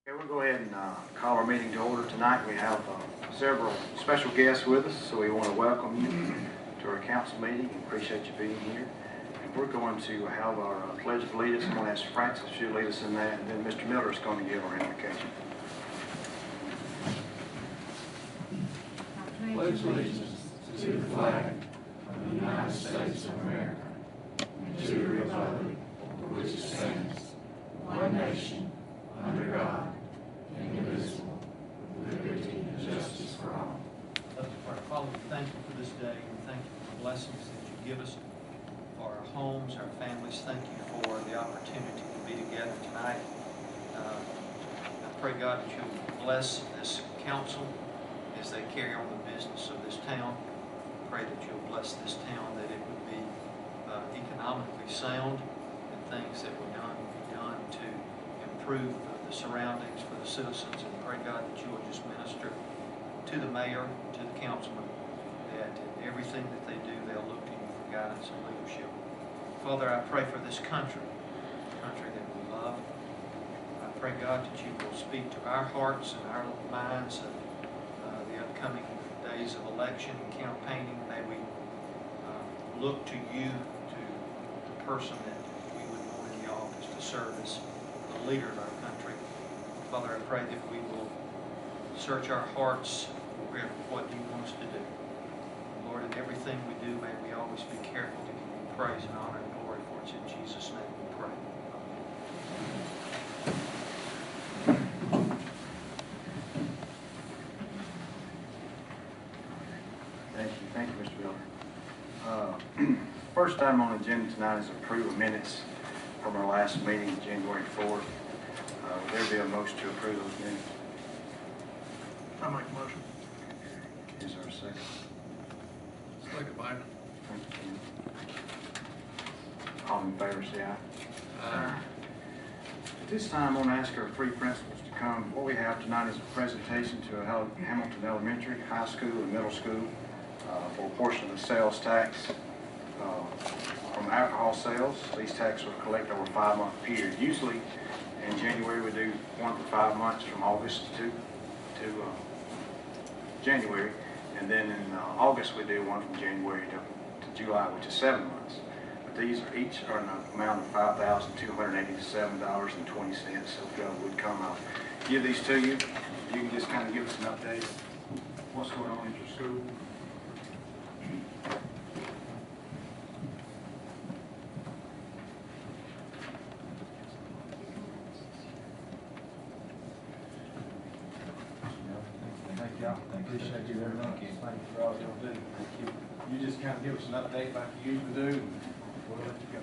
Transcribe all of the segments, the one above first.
Okay, we'll go ahead and call our meeting to order tonight. We have several special guests with us, so we want to welcome you to our council meeting and appreciate you being here. And we're going to have our Pledge of Allegiance. I'm going to ask Francis to lead us in that, and then Mr. Miller is going to give our invocation. Pledge allegiance to the flag of the United States of America and to the republic for which it stands, one nation, under God, indivisible, with liberty and justice for all. Father, we thank you for this day. We thank you for the blessings that you give us for our homes, our families. Thank you for the opportunity to be together tonight. I pray, God, that you'll bless this council as they carry on the business of this town. I pray that you'll bless this town, that it would be economically sound, and things that were done be done to improve the surroundings for the citizens. And pray, God, that you will just minister to the mayor, to the councilman, that in everything that they do, they'll look to you for guidance and leadership. Father, I pray for this country, the country that we love. I pray, God, that you will speak to our hearts and our minds of the upcoming days of election and campaigning. May we look to you, to the person that we would want in the office to serve as the leader of our country. Father, I pray that we will search our hearts for what you want us to do. Lord, in everything we do, may we always be careful to give you praise and honor and glory, for it's in Jesus' name we pray. Thank you, Mr. Miller. First item on the agenda tonight is approval of minutes from our last meeting, January 4th. Would there be a motion to approve those minutes? I make a motion. Is there a second? Second, Mike. Thank you. All in favor, say aye. Aye. At this time, I want to ask our three principals to come. What we have tonight is a presentation to Hamilton Elementary, High School, and Middle School for a portion of the sales tax from alcohol sales. These taxes are collected over a 5-month period. Usually, in January, we do one for 5 months from August to January, and then in August we do one from January to July, which is 7 months. But these are each are an amount of $5,287.20. So if y'all would come, I'll give these to you. You can just kind of give us an update of what's going on in your school. Thank y'all. Appreciate you very much. Thank you for all y'all do. Thank you. You just kind of give us an update like you usually do, and we'll let you go.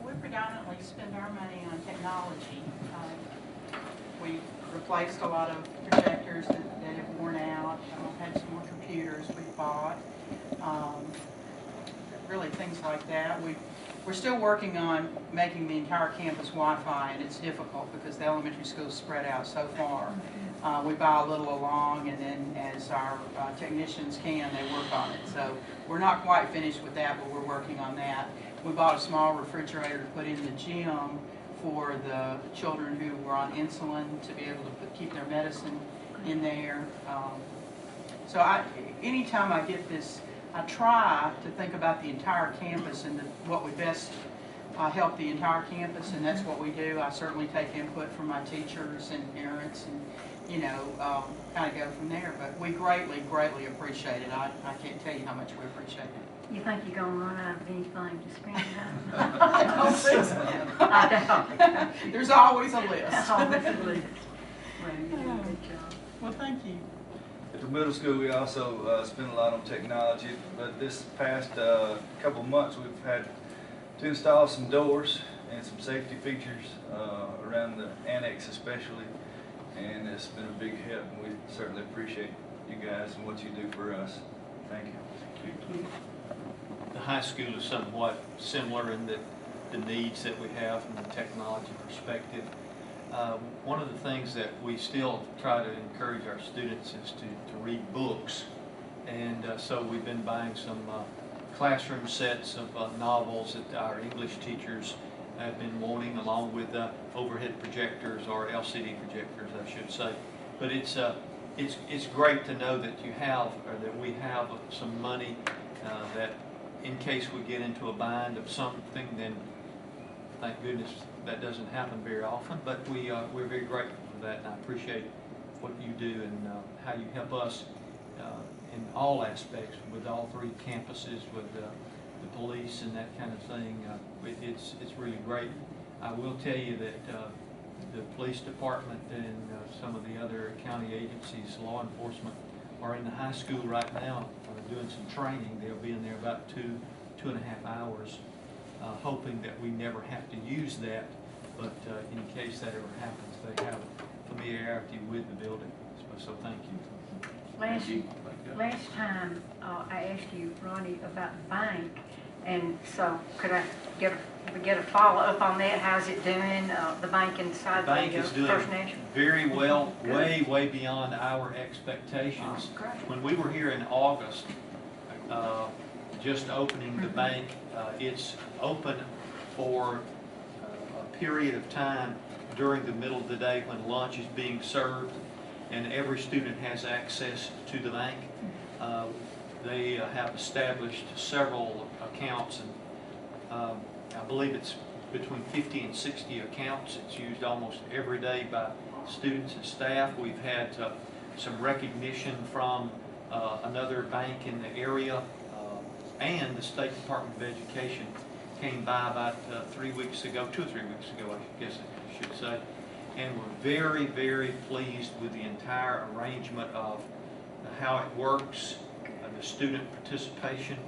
Well, we predominantly spend our money on technology. We replaced a lot of projectors that have worn out. Had some more computers we bought. Really things like that. We're still working on making the entire campus Wi-Fi, and it's difficult because the elementary school is spread out so far. We buy a little along, and then as our technicians can, they work on it. So we're not quite finished with that, but we're working on that. We bought a small refrigerator to put in the gym for the children who were on insulin to be able to keep their medicine in there. So anytime I get this, I try to think about the entire campus and what would best help the entire campus, and that's what we do. I certainly take input from my teachers and parents, and kind of go from there. But we greatly, greatly appreciate it. I can't tell you how much we appreciate it. You think you're going to run out of anything to spend it on? I don't think so. I doubt. There's always a list. Always a list. Well, you do a good job. Well, thank you. At the middle school, we also spend a lot on technology, but this past couple of months, we've had to install some doors and some safety features around the annex especially, and it's been a big help, and we certainly appreciate you guys and what you do for us. Thank you. Thank you. The high school is somewhat similar in that the needs that we have from the technology perspective. One of the things that we still try to encourage our students is to read books, and so we've been buying some classroom sets of novels that our English teachers have been wanting, along with overhead projectors, or LCD projectors, I should say. But it's great to know that you have, or that we have some money that in case we get into a bind of something, then thank goodness that doesn't happen very often. But we're very grateful for that, and I appreciate what you do and how you help us in all aspects with all 3 campuses, with the police and that kind of thing. It's really great. I will tell you that the police department and some of the other county agencies, law enforcement, are in the high school right now doing some training. They'll be in there about 2.5 hours, hoping that we never have to use that, but in case that ever happens, they have familiarity with the building. So thank you. Last time I asked you, Ronnie, about the bank, and so could I get a follow-up on that? How's it doing, the bank inside The bank is doing First National? very well, Good. way beyond our expectations. Oh, great. When we were here in August, just opening the bank, it's open for a period of time during the middle of the day when lunch is being served, and every student has access to the bank. They have established several accounts, and I believe it's between 50 and 60 accounts. It's used almost every day by students and staff. We've had some recognition from another bank in the area, and the State Department of Education came by about 3 weeks ago, 2 or 3 weeks ago, I guess I should say, and we're very, very pleased with the entire arrangement of how it works, the student participation,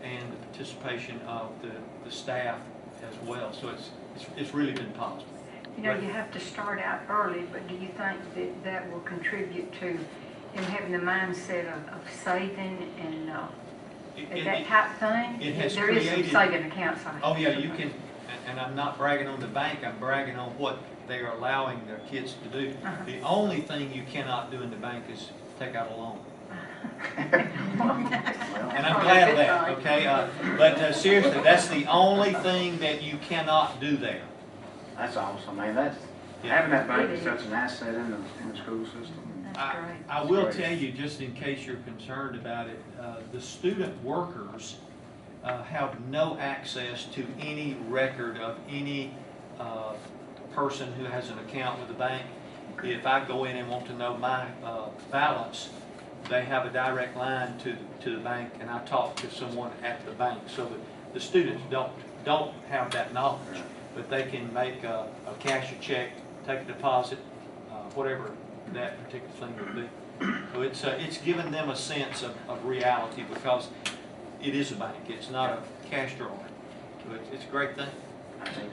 and the participation of the staff as well. So it's really been positive. You know, you have to start out early, but do you think that will contribute to him having the mindset of saving and that type thing? It has There is some created- saving accounts. Oh yeah, you can, and I'm not bragging on the bank, I'm bragging on what they are allowing their kids to do. Uh-huh. The only thing you cannot do in the bank is take out a loan. And I'm glad of that, okay? But seriously, that's the only thing that you cannot do there. That's awesome, man. That's, having that bank is such an asset in the school system. That's great. I will tell you, just in case you're concerned about it, the student workers have no access to any record of any person who has an account with the bank. If I go in and want to know my balance, they have a direct line to the bank, and I talk to someone at the bank. So that the students don't have that knowledge, but they can make a cash a check, take a deposit, whatever that particular thing would be. So it's given them a sense of reality, because it is a bank. It's not a cash drawer. So it's a great thing.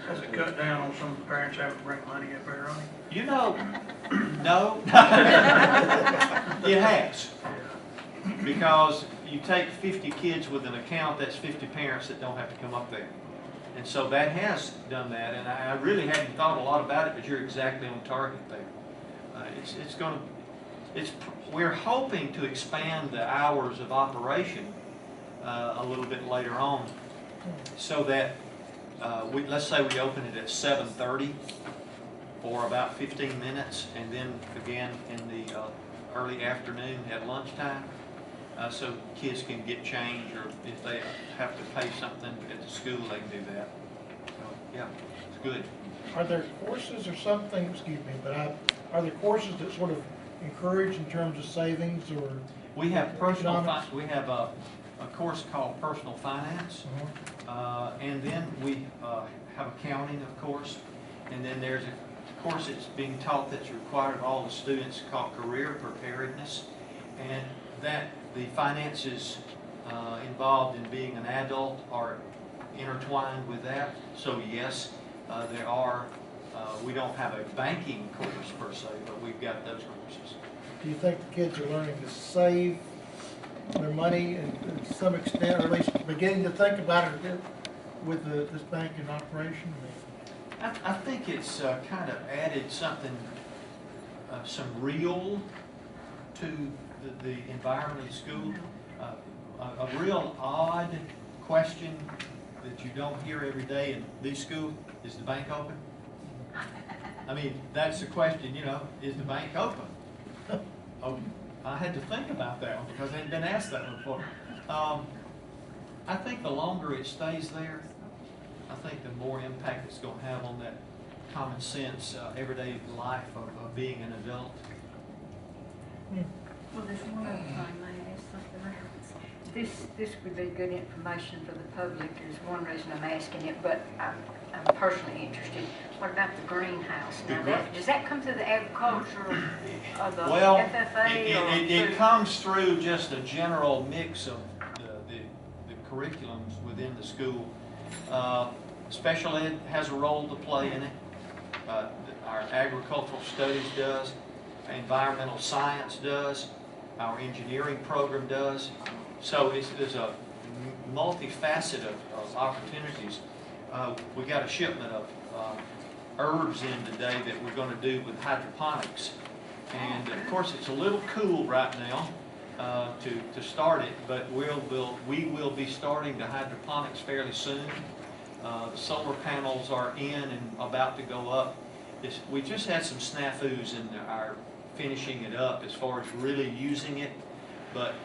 Has it cut down on some of the parents having to bring money up there, Ronnie? You know, no. It has. Because you take 50 kids with an account, that's 50 parents that don't have to come up there. And so that has done that, and I really hadn't thought a lot about it, but you're exactly on target there. We're hoping to expand the hours of operation a little bit later on, so that let's say we open it at 7:30 for about 15 minutes, and then again in the early afternoon at lunchtime, so kids can get change, or if they have to pay something at the school, they can do that. So, yeah, it's good. Are there courses or something, excuse me, but are there courses that sort of encourage in terms of savings or? We have Economics? we have a course called Personal Finance, and then we have accounting, of course, and then there's a course that's being taught that's required of all the students called Career Preparedness, and that the finances involved in being an adult are intertwined with that. So yes, there are, we don't have a banking course per se, but we've got those courses. Do you think the kids are learning to save their money and to some extent, or at least beginning to think about it with this bank in operation? I think it's kind of added something, some real to the environment of the school. A real odd question that you don't hear every day in these schools, is the bank open? I mean, that's the question, you know, is the bank open? Oh, I had to think about that one because I hadn't been asked that one before. I think the longer it stays there, I think the more impact it's going to have on that common sense, everyday life of being an adult. Well, there's one other thing, may I ask something else? This would be good information for the public. There's one reason I'm asking it, but I'm personally interested. What about the greenhouse? Now, does that come through the agriculture or the Well, FFA? it comes through just a general mix of the curriculums within the school. Special ed has a role to play in it. Our agricultural studies does. Environmental science does. Our engineering program does. So there's a multifaceted of opportunities. We got a shipment of herbs in today that we're going to do with hydroponics. And of course it's a little cool right now to start it, but we will be starting the hydroponics fairly soon. The solar panels are in and about to go up. We just had some snafus in our finishing it up as far as really using it, but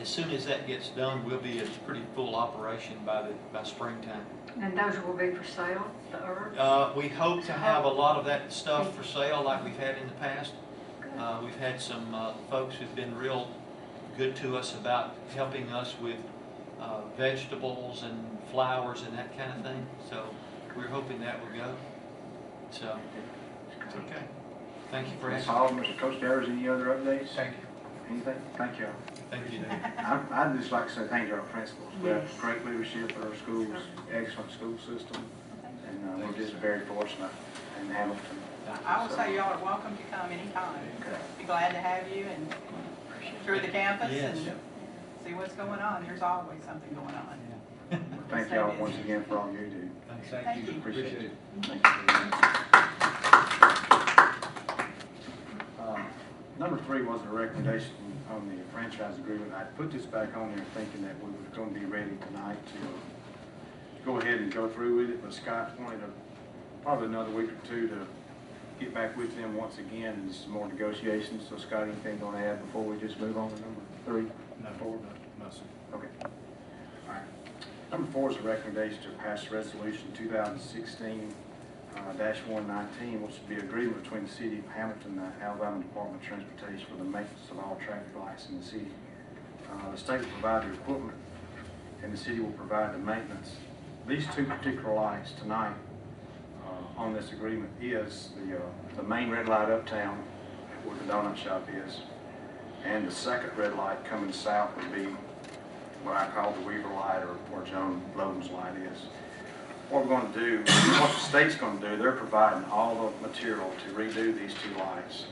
as soon as that gets done, we'll be a pretty full operation by springtime. And those will be for sale, the herbs? We hope to have a lot of that stuff for sale like we've had in the past. We've had some folks who've been real good to us about helping us with vegetables and flowers and that kind of thing. So we're hoping that will go. So, it's okay. Thank you for Ms. asking. Hall, Mr. Costello, any other updates? Thank you. Anything? Thank you. Thank you, Dave. I'd just like to say thank you to our principals. We have great leadership at our schools, excellent school system, and we're just very fortunate in Hamilton. I will say y'all are welcome to come anytime. Okay. Be glad to have you and tour the campus Yes. and see what's going on. There's always something going on. Thank y'all once again for all you do. Thank you. Appreciate it. Thank you. Number 3 was a recommendation on the franchise agreement. I put this back on there thinking that we were going to be ready tonight to go ahead and go through with it, but Scott wanted probably another week or two to get back with them once again and some more negotiations. So Scott, anything going to add before we just move on to number 3? No, no, sir. Okay. All right. Number 4 is a recommendation to pass resolution 2016-119, which would be agreement between the City of Hamilton and the Alabama Department of Transportation for the maintenance of all traffic lights in the city. The state will provide the equipment, and the city will provide the maintenance. These two particular lights tonight on this agreement is the main red light uptown where the donut shop is, and the second red light coming south would be what I call the Weaver light, or where John Loden's light is. What we're going to do, what the state's going to do, they're providing all the material to redo these two lights.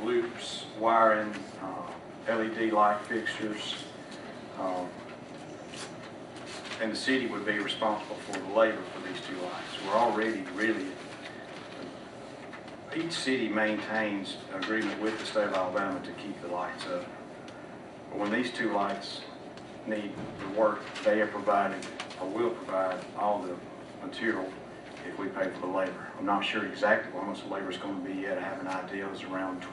Loops, wiring, LED light fixtures, and the city would be responsible for the labor for these two lights. We're already really, each city maintains an agreement with the state of Alabama to keep the lights up. But when these two lights need the work, they are providing, or will provide, all the material if we pay for the labor. I'm not sure exactly how much the labor is going to be yet. I have an idea. It's around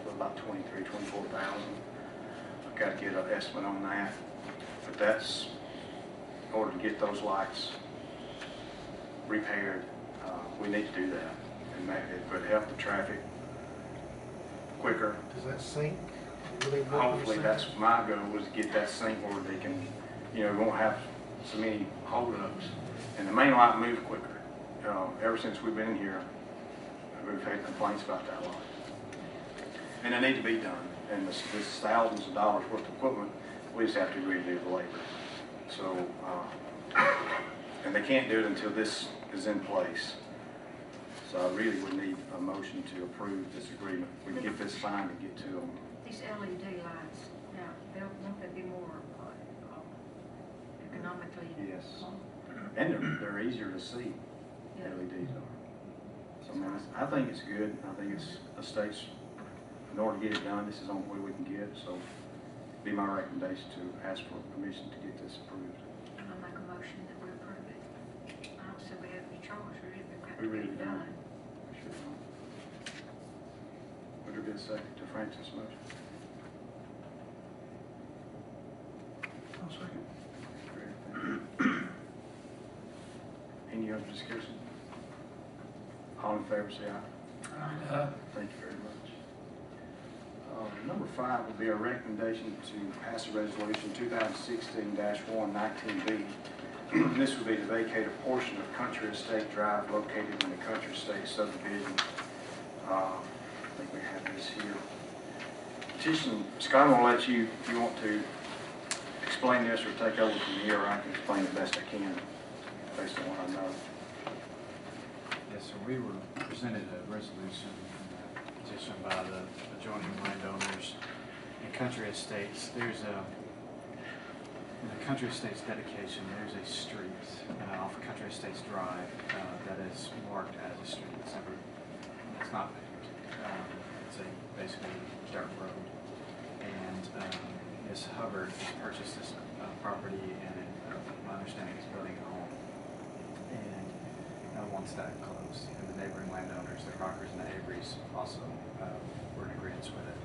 about 24,000. I've got to get an estimate on that. But that's in order to get those lights repaired. We need to do that, and it would help the traffic quicker. Does that sync? Really work with Hopefully, sync? that's my goal, is to get that sync where they can, we won't have so many holdups. And the main light moves quicker. Ever since we've been here, we've had complaints about that light. And they need to be done. And this thousands of dollars worth of equipment, we just have to agree to do the labor. So, and they can't do it until this is in place. So I really would need a motion to approve this agreement. We can get this signed and get to them. These LED lights, now, won't they be more economically? Yes. And they're easier to see, Yeah. LEDs are. So I think it's good. I think it's the state's, in order to get it done, this is the only way we can get it. So it'd be my recommendation to ask for permission to get this approved. I'll make a motion that we approve it. We ready to go? done. Would there be a second to Francis' motion? I'll second. Any other discussion? All in favor, say aye. Thank you very much. Number 5 will be a recommendation to pass a resolution 2016-119B. This will be to vacate a portion of Country Estate Drive located in the Country Estate subdivision. I think we have this here. Petition, Scott, I'm going to let you, if you want to explain this or take over from here, or I can explain the best I can based on what I know. Yes, sir. We were presented a resolution, petition by the adjoining landowners in Country Estates. There's a, in the Country Estates dedication, there's a street off of Country Estates Drive that is marked as a street. It's never, it's not paved. It's a basically dirt road. And Ms. Hubbard has purchased this property, and my understanding is building a home. And wants that closed. And the neighboring landowners, the Crockers and the Averys, also were in agreement with it.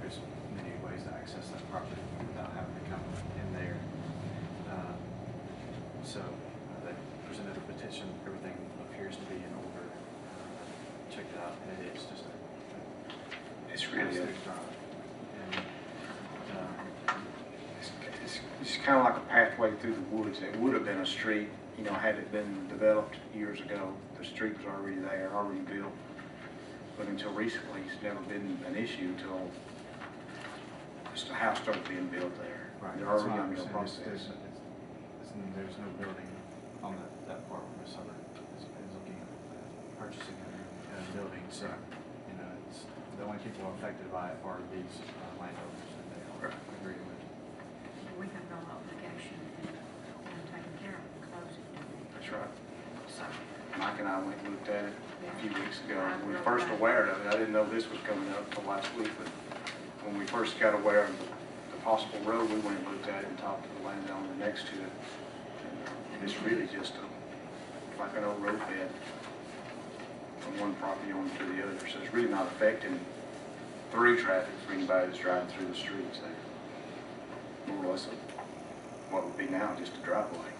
There's many ways to access that property without having to come in there. So they presented a petition. Everything appears to be in order. Checked it out, and it is just a It's really state a, drive. And it's kind of like a pathway through the woods. It would have been a street, you know, had it been developed years ago. The street was already there, already built. But until recently, it's never been an issue until just a house started being built there. right, They're that's already my in the understanding. process. There's no building on that part where Ms. Hubbard is looking at purchasing a building. So, you know, it's the only people affected by it are these landowners that they are agreeing with. We have no obligation in taking care of it, closing it. That's right. So, Mike and I went and looked at it a few weeks ago. When we first aware of it, I didn't know this was coming up until last week, but when we first got aware of the possible road, we went and looked at it and talked to the landowner next to it. And it's really just like an old road bed from one property owner to the other. So it's really not affecting through traffic for anybody that's driving through the streets there. More or less what would be now just a driveway.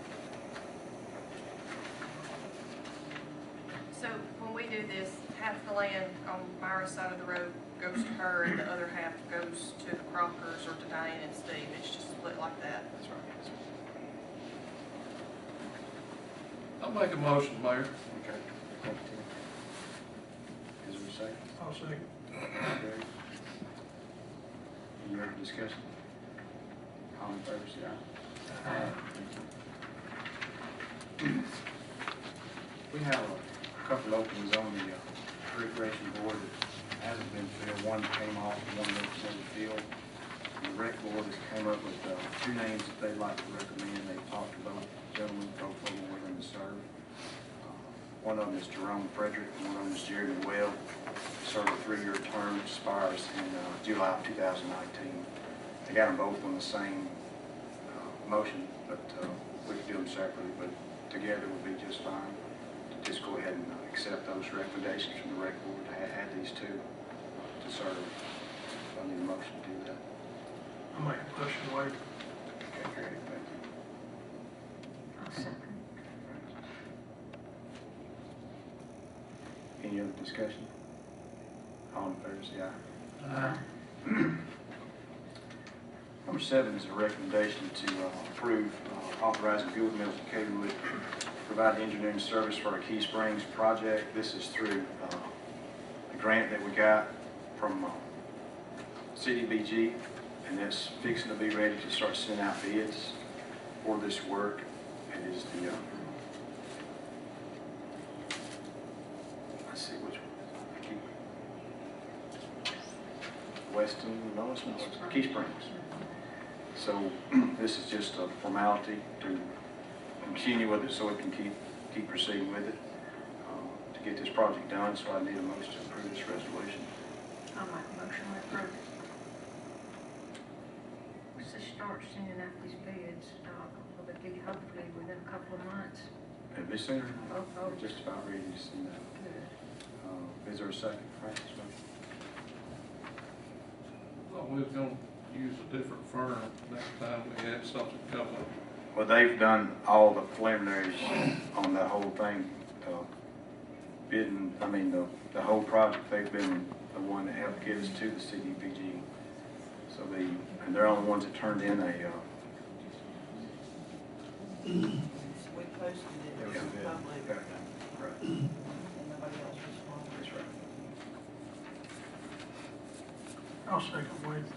So when we do this, half the land on Myra's side of the road goes to her and the other half goes to the Crockers or to Diane and Steve. It's just split like that. That's right. I'll make a motion, Mayor. Okay. Is there a second? I'll second. Okay. Any other discussion? All in favor, say aye. We have a couple openings on the recreation board that hasn't been filled. One came off and one represented filled. The rec board has come up with 2 names that they'd like to recommend. They've talked to both gentlemen, both of them willing to serve. One of them is Jerome Frederick, and one of them is Jeremy Webb. Serve a 3-year term, expires in July of 2019. They got them both on the same motion, but we could do them separately, but together would be just fine. Just go ahead and accept those recommendations from the rec board to add these 2 to serve. I need a motion to do that. I'll make a motion, Wade. Okay, great, thank you. I'll second. Any other discussion? All in favor, say aye. Aye. Number 7 is a recommendation to approve authorizing Gould Mills and Kaywood to provide engineering service for our Key Springs project. This is through a grant that we got from CDBG, and it's fixing to be ready to start sending out bids for this work. It is the, let's see which one. Weston, no, it's not, it's Key Springs. So this is just a formality to continue with it so we can keep proceeding with it to get this project done. So I need a motion to approve this resolution. I'll make a motion to approve it. Let's just start sending out these bids, will it be hopefully within a couple of months? Have they seen her? We're just about ready to see that. Is there a second, Francis? Thought we was gonna use a different firm next time we had something come up. Well, they've done all the preliminaries on that whole thing, bidding, the whole project, they've been the one that helped get us to the CDPG. So and they're the only ones that turned in a, We posted it Yeah. to the public, yeah, right, and nobody else responded. that's right. I'll second Wade.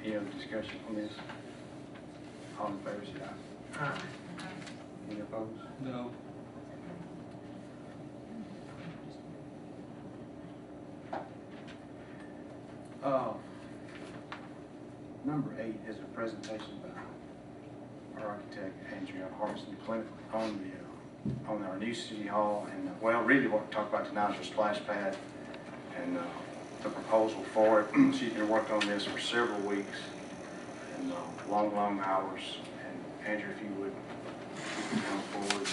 Any other discussion on this? All in favor, say aye. Aye. Any opposed? No. Number 8 is a presentation by our architect, Andrea Harrison Clinic, on our new city hall. And, well, really what we talked about tonight is a splash pad and the proposal for it. She's been working on this for several weeks and long hours. And Andrew, if you would come forward.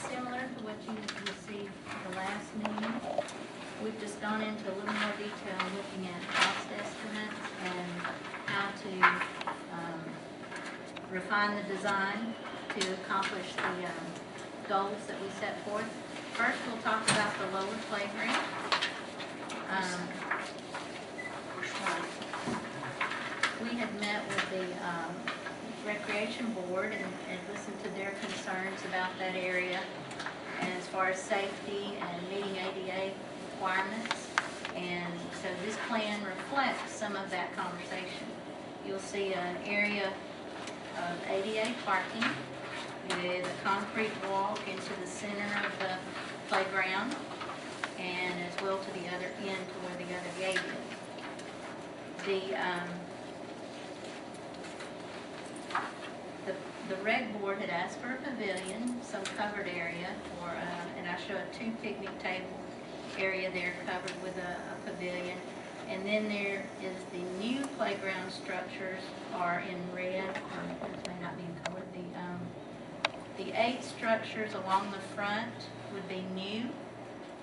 Similar to what you received the last meeting. We've just gone into a little more detail looking at cost estimates and how to refine the design to accomplish the goals that we set forth. First, we'll talk about the lower playground. We had met with the Recreation Board and listened to their concerns about that area as far as safety and meeting ADA requirements. And so this plan reflects some of that conversation. You'll see an area of ADA parking with a concrete walk into the center of the playground and as well to the other end to where the other gate is. The rec board had asked for a pavilion, some covered area, and I showed 2 picnic table area there covered with a pavilion. And then there is the new playground structures are in red, or this may not be in color. The 8 structures along the front would be new,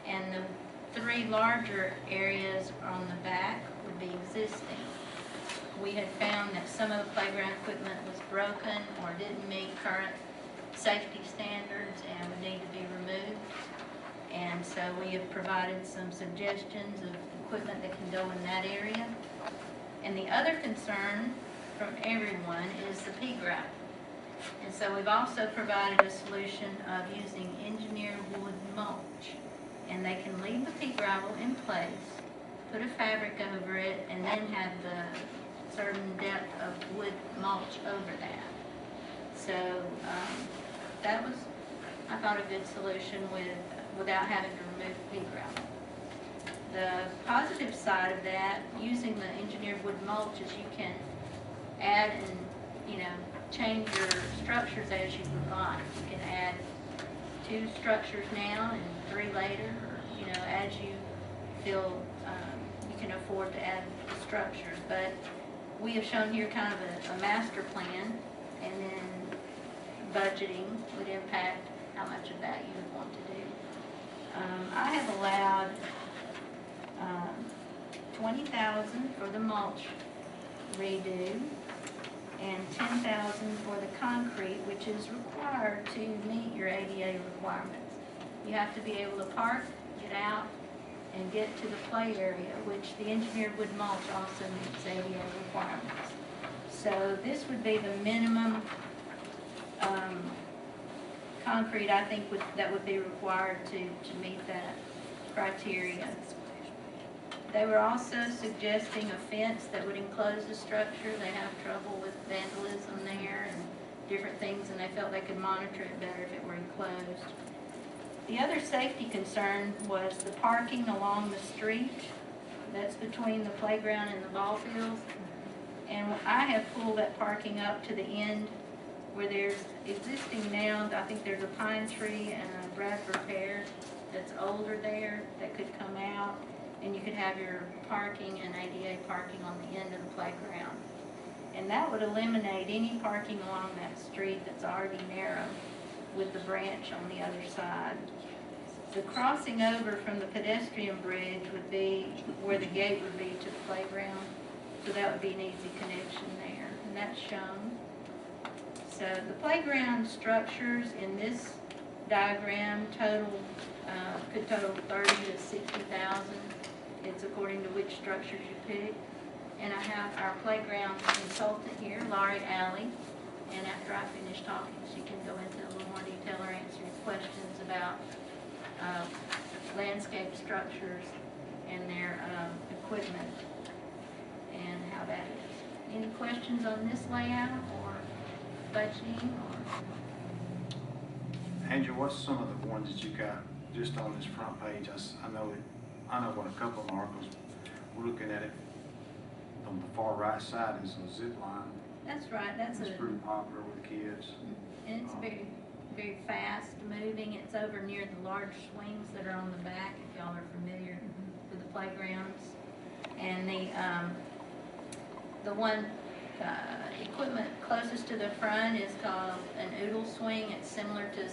and the 3 larger areas on the back would be existing. We had found that some of the playground equipment was broken or didn't meet current safety standards and would need to be removed. And so we have provided some suggestions of equipment that can go in that area. And the other concern from everyone is the pea gravel. And so we've also provided a solution of using engineered wood mulch. And they can leave the pea gravel in place, put a fabric over it, and then have the certain depth of wood mulch over that. So that was, I thought, a good solution without having to remove pea gravel. The positive side of that, using the engineered wood mulch, is you can add and change your structures as you would like. You can add 2 structures now and 3 later, or as you feel you can afford to add the structures. But we have shown here kind of a master plan, and then budgeting would impact how much of that you would want to do. I have allowed $20,000 for the mulch redo and $10,000 for the concrete, which is required to meet your ADA requirements. You have to be able to park, get out, and get to the play area, which the engineered wood mulch also meets ADA requirements. So this would be the minimum concrete, I think, that would be required to meet that criteria. They were also suggesting a fence that would enclose the structure. They have trouble with vandalism there and different things, and they felt they could monitor it better if it were enclosed. The other safety concern was the parking along the street that's between the playground and the ball fields. And I have pulled that parking up to the end where there's existing now, I think there's a pine tree and a Bradford pear that's older there that could come out, and you could have your parking and ADA parking on the end of the playground. And that would eliminate any parking along that street that's already narrow with the branch on the other side. The crossing over from the pedestrian bridge would be where the gate would be to the playground, so that would be an easy connection there, and that's shown. So the playground structures in this diagram could total 30 to 60,000. It's according to which structures you pick. And I have our playground consultant here, Laurie Alley, and after I finish talking, she can go into a little more detail or answer your questions about landscape structures and their equipment and how that is. Any questions on this layout or budgeting? Angela, what's some of the ones that you got just on this front page? I know what a couple of them are, because we're looking at it on the far right side is a zip line. That's right. That's It's pretty popular with kids. And it's very, very fast moving. It's over near the large swings that are on the back, if y'all are familiar with the playgrounds. And the one equipment closest to the front is called an oodle swing. It's similar to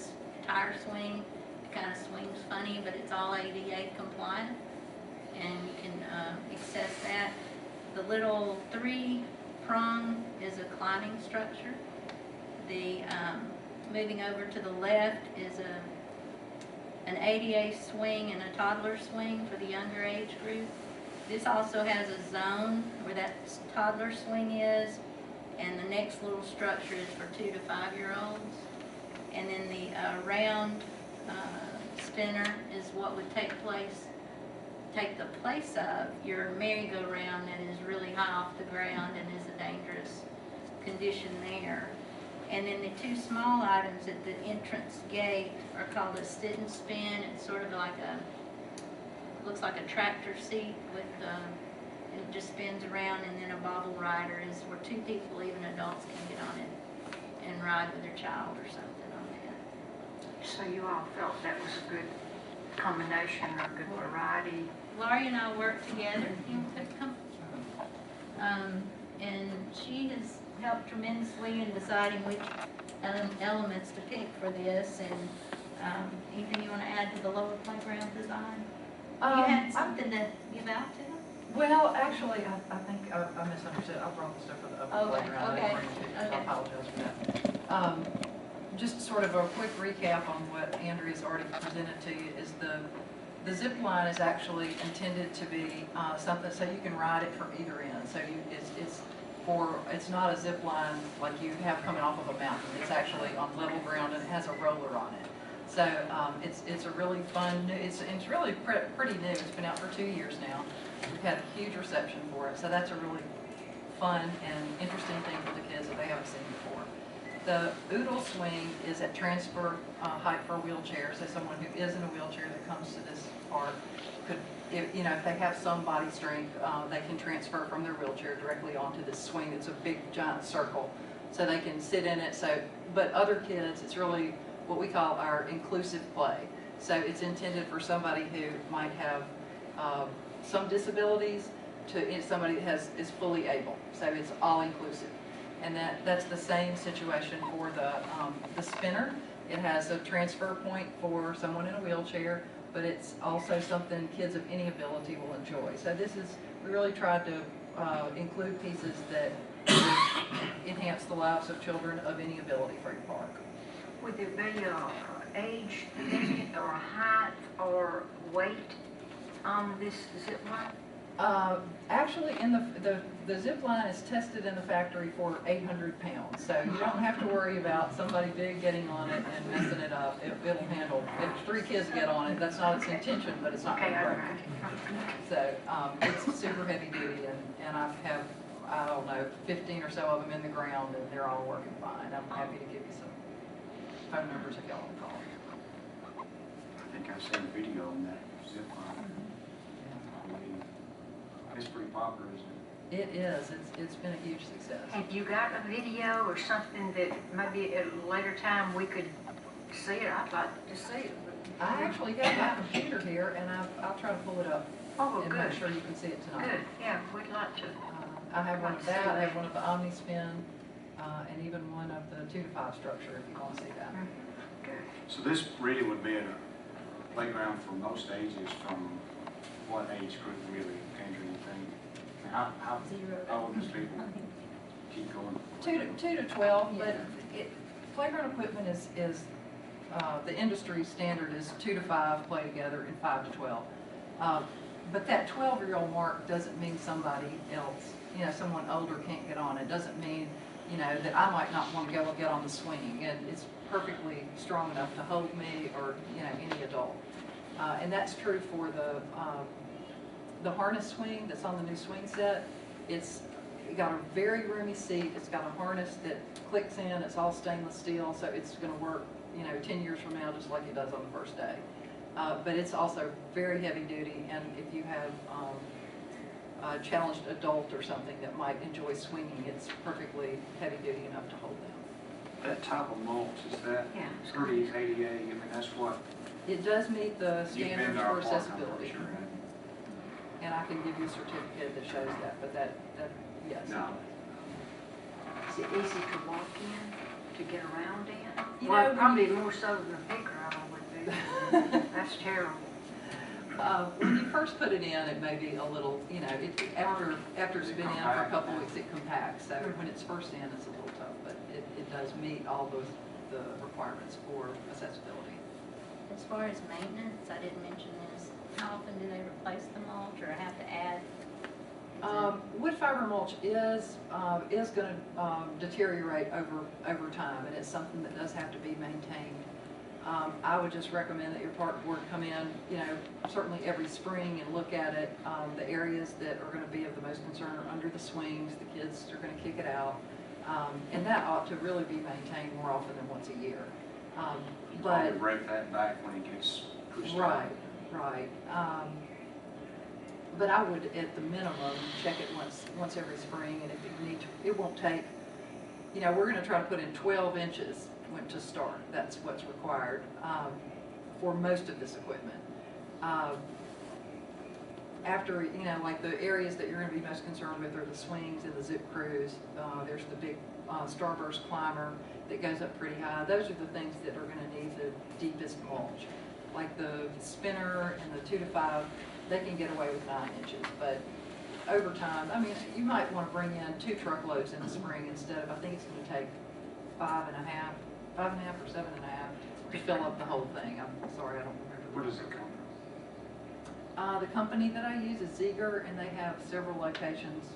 tire swing. It kind of swings funny, but it's all ADA compliant, and you can access that. The little 3-prong is a climbing structure. The moving over to the left is an ADA swing and a toddler swing for the younger age group. This also has a zone where that toddler swing is, and the next little structure is for 2 to 5-year-olds. And then the round spinner is what would take the place of your merry-go-round that is really high off the ground and is a dangerous condition there. And then the 2 small items at the entrance gate are called a sit and spin. It's sort of like looks like a tractor seat with, it just spins around, and then a bobble rider is where 2 people, even adults, can get on it and ride with their child or something on that. So you all felt that was a good combination or a good variety? Laurie and I work together. And she has helped tremendously in deciding which elements to pick for this. And anything you want to add to the lower playground design? You had something to give out to them? Well, actually, I think I misunderstood. I brought the stuff for the upper Okay, playground. okay, I didn't bring it to you, so I okay. apologize for that. Just sort of a quick recap on what Andrea's already presented to you is the zip line is actually intended to be something so you can ride it from either end. So it's not a zip line like you have coming off of a mountain. It's actually on level ground, and it has a roller on it. So it's a really fun, it's really pretty new. It's been out for 2 years now. We've had a huge reception for it. So that's a really fun and interesting thing for the kids that they haven't seen before. The oodle swing is at transfer height for a wheelchair. So someone who is in a wheelchair that comes to this park could, if they have some body strength, they can transfer from their wheelchair directly onto this swing. It's a big giant circle, so they can sit in it. So, but other kids, it's really what we call our inclusive play. So it's intended for somebody who might have some disabilities to somebody that is fully able. So it's all inclusive. And that's the same situation for the spinner. It has a transfer point for someone in a wheelchair, but it's also something kids of any ability will enjoy. So we really tried to include pieces that enhance the lives of children of any ability for your park. Would there be a age limit or a height or weight on this zip line? Actually, the zip line is tested in the factory for 800 pounds, so you don't have to worry about somebody big getting on it and messing it up. It'll handle, if 3 kids get on it, that's not its intention, but it's not going to break. So it's super heavy duty, and I have, I don't know, 15 or so of them in the ground, and they're all working fine. I'm happy to give you some phone numbers if y'all want to call them. I think I've seen a video on that zip line. It's pretty popular, isn't it? It is. It's been a huge success. Have you got a video or something that maybe at a later time we could see it? I'd like to see it. I actually got my computer here, and I'll try to pull it up Oh, and good. make sure you can see it tonight. Good, yeah, we'd like to. I have one of that, I have one of the OmniSpin, and even one of the 2 to 5 structure, if you want to see that. Good. So this really would be a playground for most ages, from what age group really, Andrew, you think? How old does people keep going? 2 to 12, but playground equipment is the industry standard is 2 to 5 play together and 5 to 12. But that 12-year-old mark doesn't mean somebody else, someone older can't get on. It doesn't mean, that I might not want to go and get on the swing, and it's perfectly strong enough to hold me or, any adult. And that's true for the harness swing that's on the new swing set. It's got a very roomy seat. It's got a harness that clicks in. It's all stainless steel, so it's going to work, 10 years from now just like it does on the first day. But it's also very heavy duty, and if you have a challenged adult or something that might enjoy swinging, it's perfectly heavy duty enough to hold them. That type of mulch, is that Yeah. pretty ADA? I mean, that's what. It does meet the You've been standards to our for park, I'm accessibility. sure, haven't And I can give you a certificate that shows that, but that yes. you? No. Is it easy to walk in, to get around in? You Well, know, probably more so than a playground would be. That's terrible. When you first put it in, it may be a little, after it's been in for a couple weeks, it compacts. So when it's first in, it's a little tough, but it does meet all the requirements for accessibility. As far as maintenance, I didn't mention this. How often do they replace the mulch or have to add? Wood fiber mulch is going to deteriorate over time, and it's something that does have to be maintained. I would just recommend that your park board come in, certainly every spring and look at it. The areas that are going to be of the most concern are under the swings. The kids are going to kick it out, and that ought to really be maintained more often than once a year. Probably break that back when it gets pushed out. Right. But I would, at the minimum, check it once every spring, and if you need to, it won't take, we're going to try to put in 12 inches to start. That's what's required for most of this equipment. After, like the areas that you're going to be most concerned with are the swings and the zip crews. There's the big Starburst climber that goes up pretty high. Those are the things that are going to need the deepest mulch. Like the spinner and the 2 to 5, they can get away with 9 inches, but over time, you might want to bring in 2 truckloads in the spring instead of, I think it's going to take 5.5 or 7.5 to fill up the whole thing. I'm sorry, I don't remember. Where does it come from? The company that I use is Ziegler, and they have several locations,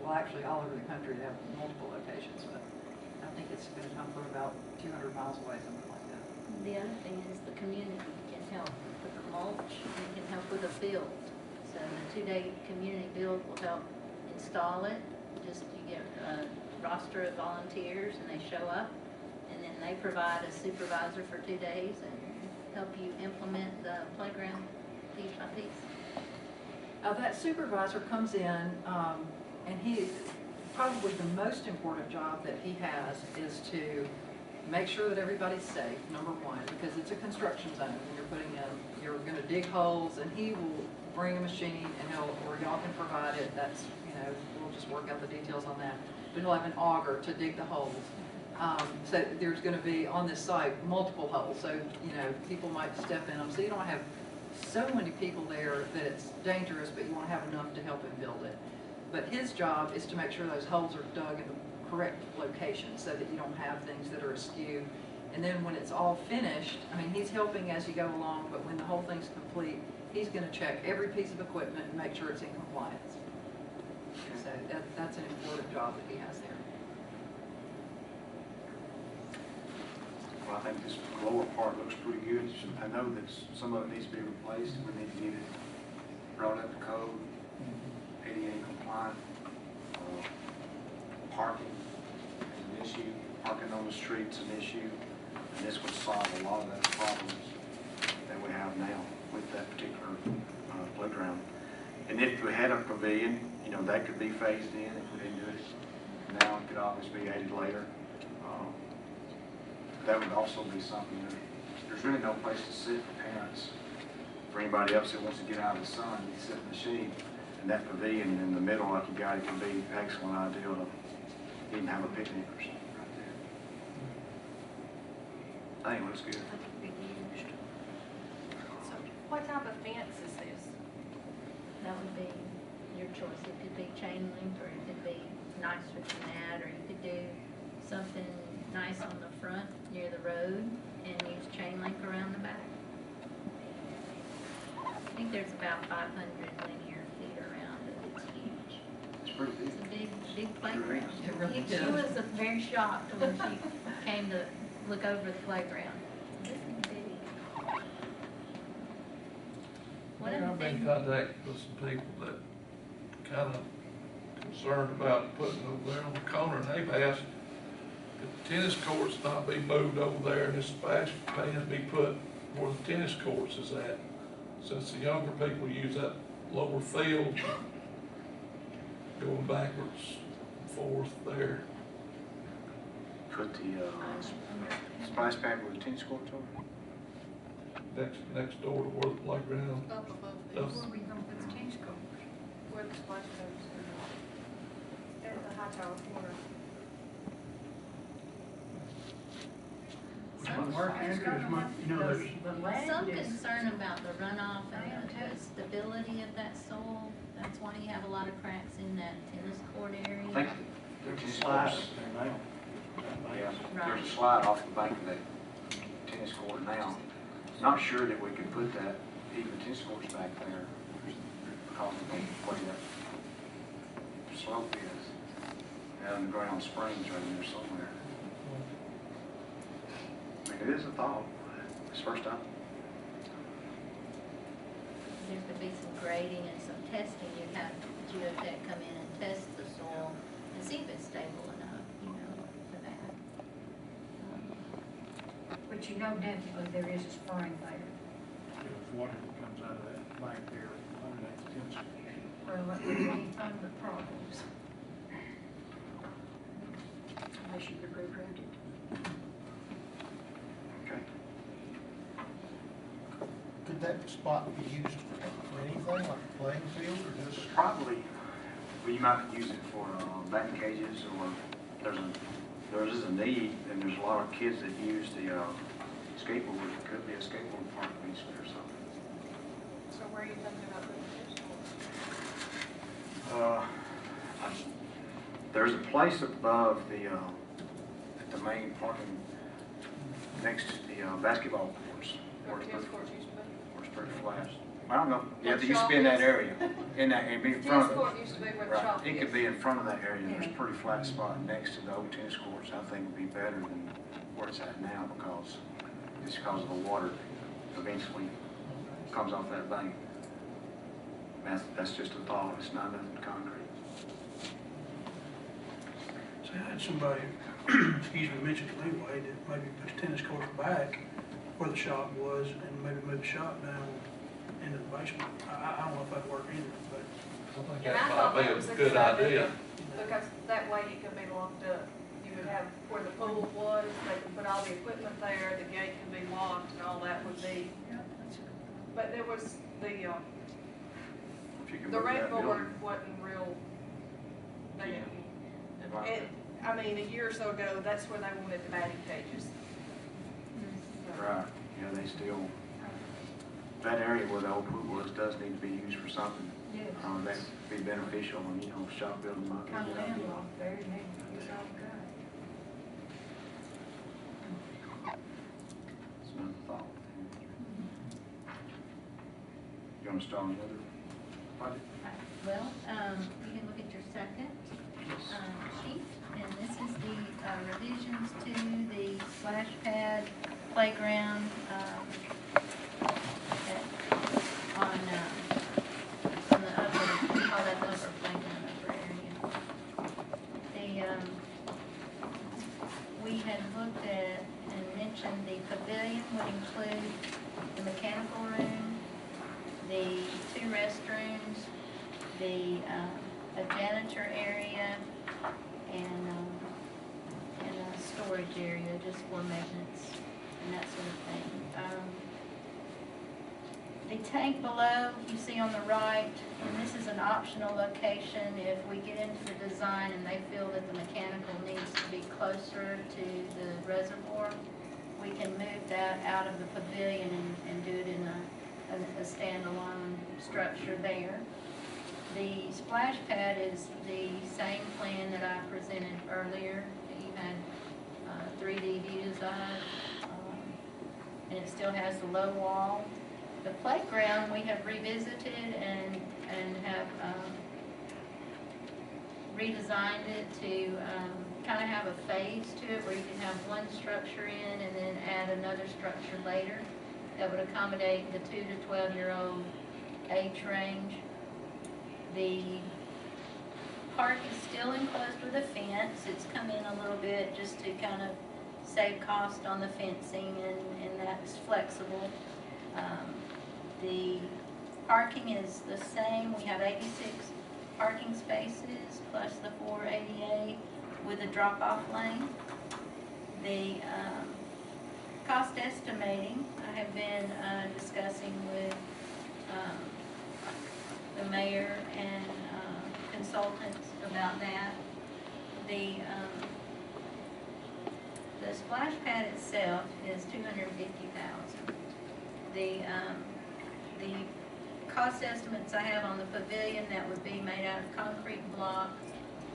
well, actually all over the country. They have multiple locations, but I think it's going to come from about 200 miles away, something like that. The other thing is the community can help with the mulch and can help with a build. So the 2-day community build will help install it. You get a roster of volunteers and they show up, and then they provide a supervisor for 2 days and help you implement the playground piece by piece. That supervisor comes in, and probably the most important job that he has is to make sure that everybody's safe, number one, because it's a construction zone. When you're going to dig holes, and he will bring a machine and or y'all can provide it. That's, we'll just work out the details on that. But he'll have an auger to dig the holes. So there's going to be on this site multiple holes. So, people might step in them. So you don't have so many people there that it's dangerous, but you want to have enough to help him build it. But his job is to make sure those holes are dug in the correct location so that you don't have things that are askew. And then when it's all finished, I mean, he's helping as you go along, but when the whole thing's complete, he's gonna check every piece of equipment and make sure it's in compliance. So that's an important job that he has there. Well, I think this lower part looks pretty good. I know that some of it needs to be replaced. We need to get it brought up to code, ADA compliant. Parking is an issue. Parking on the street's an issue. And this would solve a lot of those problems that we have now with that particular playground. And if we had a pavilion, you know, that could be phased in if we didn't do it now. It could obviously be added later. That would also be something that there's really no place to sit for parents. For anybody else that wants to get out of the sun, you sit in the shade. And that pavilion in the middle, like you got, it could be an excellent idea to even have a picnic or something right there. I think it looks good. So what type of fence is this? That would be your choice. It could be chain link, or it could be nicer than that, or you could do something nice on the front near the road and use chain link around the back. I think there's about 500 linear feet around it. It's huge. It's pretty big. It's a big playground. It really She is. was very shocked when she came to look over the playground. This is big. One of the I've been in things, contact with some people that kind of concerned about putting over there on the corner, and they've asked if the tennis courts not be moved over there and this splash pad be put where the tennis courts is at, since the younger people use that lower field going backwards and forth there. Put the splash pad with the tennis court over. Next door to where the playground. Up above Up. this, Where we gonna put the tennis court? where the splash pads are. At the high tower corner. some concern about the runoff and the stability of that soil. That's why you have a lot of cracks in that tennis court I think area. the tennis courts. Yeah, there's a slide off the bank of that tennis court now. Not sure that we could put that, even tennis courts back there, because of the way that slope is. Down in the ground springs right there somewhere. I mean, it is a thought. It's first time. There could be some grading and some testing. You'd have Geotech come in and test the soil and see if it's stable enough, you know, for that. But you know definitely there is a spring there. There's water that comes out of that bank there underneath the tennis court. Well, that would be anything but problems. Unless you could reroute it. Okay. Could that spot be used for anything, like a playing field, or just? Probably, well, you might use it for batting cages, or there is a need, and there's a lot of kids that use the skateboard. It could be a skateboard park basically or something. So where are you thinking about putting the tennis courts? There's a place above at the main parking, next to the basketball courts. Where the tennis courts used to be? Where it's pretty flat. I don't know, yeah, it used to be in that area, it'd be in front Tennis of court it. used to be where the Right, shop is. it could be in front of that area, there's a pretty flat spot next to the old tennis courts. I think would be better than where it's at now, because it's because of the water eventually comes off that bank. That's just a thought, it's not nothing concrete. So I had somebody, excuse me, mention to me, Wade, that maybe put the tennis court back where the shop was and maybe move the shop down into the basement. I don't know if that'd work either, but. I think And I that thought might that be was a a good idea. Because that way it could be locked up. You would have where the pool was, they could put all the equipment there, the gate could be locked and all that would be. But there was If you can the move rec that building. board wasn't real, they, it, I mean, a year or so ago, that's where they wanted the batting cages. Right, yeah, they still, that area where the old pool was does need to be used for something. Yes. That'd be beneficial, and, you know, shop building might be a Kind of good idea. landlocked there, and it's all good. gonna start another project? Well, you can look at your second sheet, and this is the revisions to the splash pad playground on the upper, we call that the upper playground, upper area. We had looked at and mentioned the pavilion would include the mechanical room, the 2 restrooms, a janitor area, and a storage area just for maintenance and that sort of thing. The tank below, you see on the right, and this is an optional location if we get into the design and they feel that the mechanical needs to be closer to the reservoir, we can move that out of the pavilion and do it in a standalone structure there. The splash pad is the same plan that I presented earlier. You had 3D views of it, and it still has the low wall. The playground we have revisited and have redesigned it to kind of have a phase to it where you can have one structure in and then add another structure later that would accommodate the 2 to 12-year-old age range. The park is still enclosed with a fence. It's come in a little bit just to kind of save cost on the fencing, and that's flexible. The parking is the same. We have 86 parking spaces plus the 4 ADA with a drop-off lane. The cost estimating, I have been discussing with the mayor and consultants about that. The splash pad itself is $250,000. The cost estimates I have on the pavilion that would be made out of concrete block,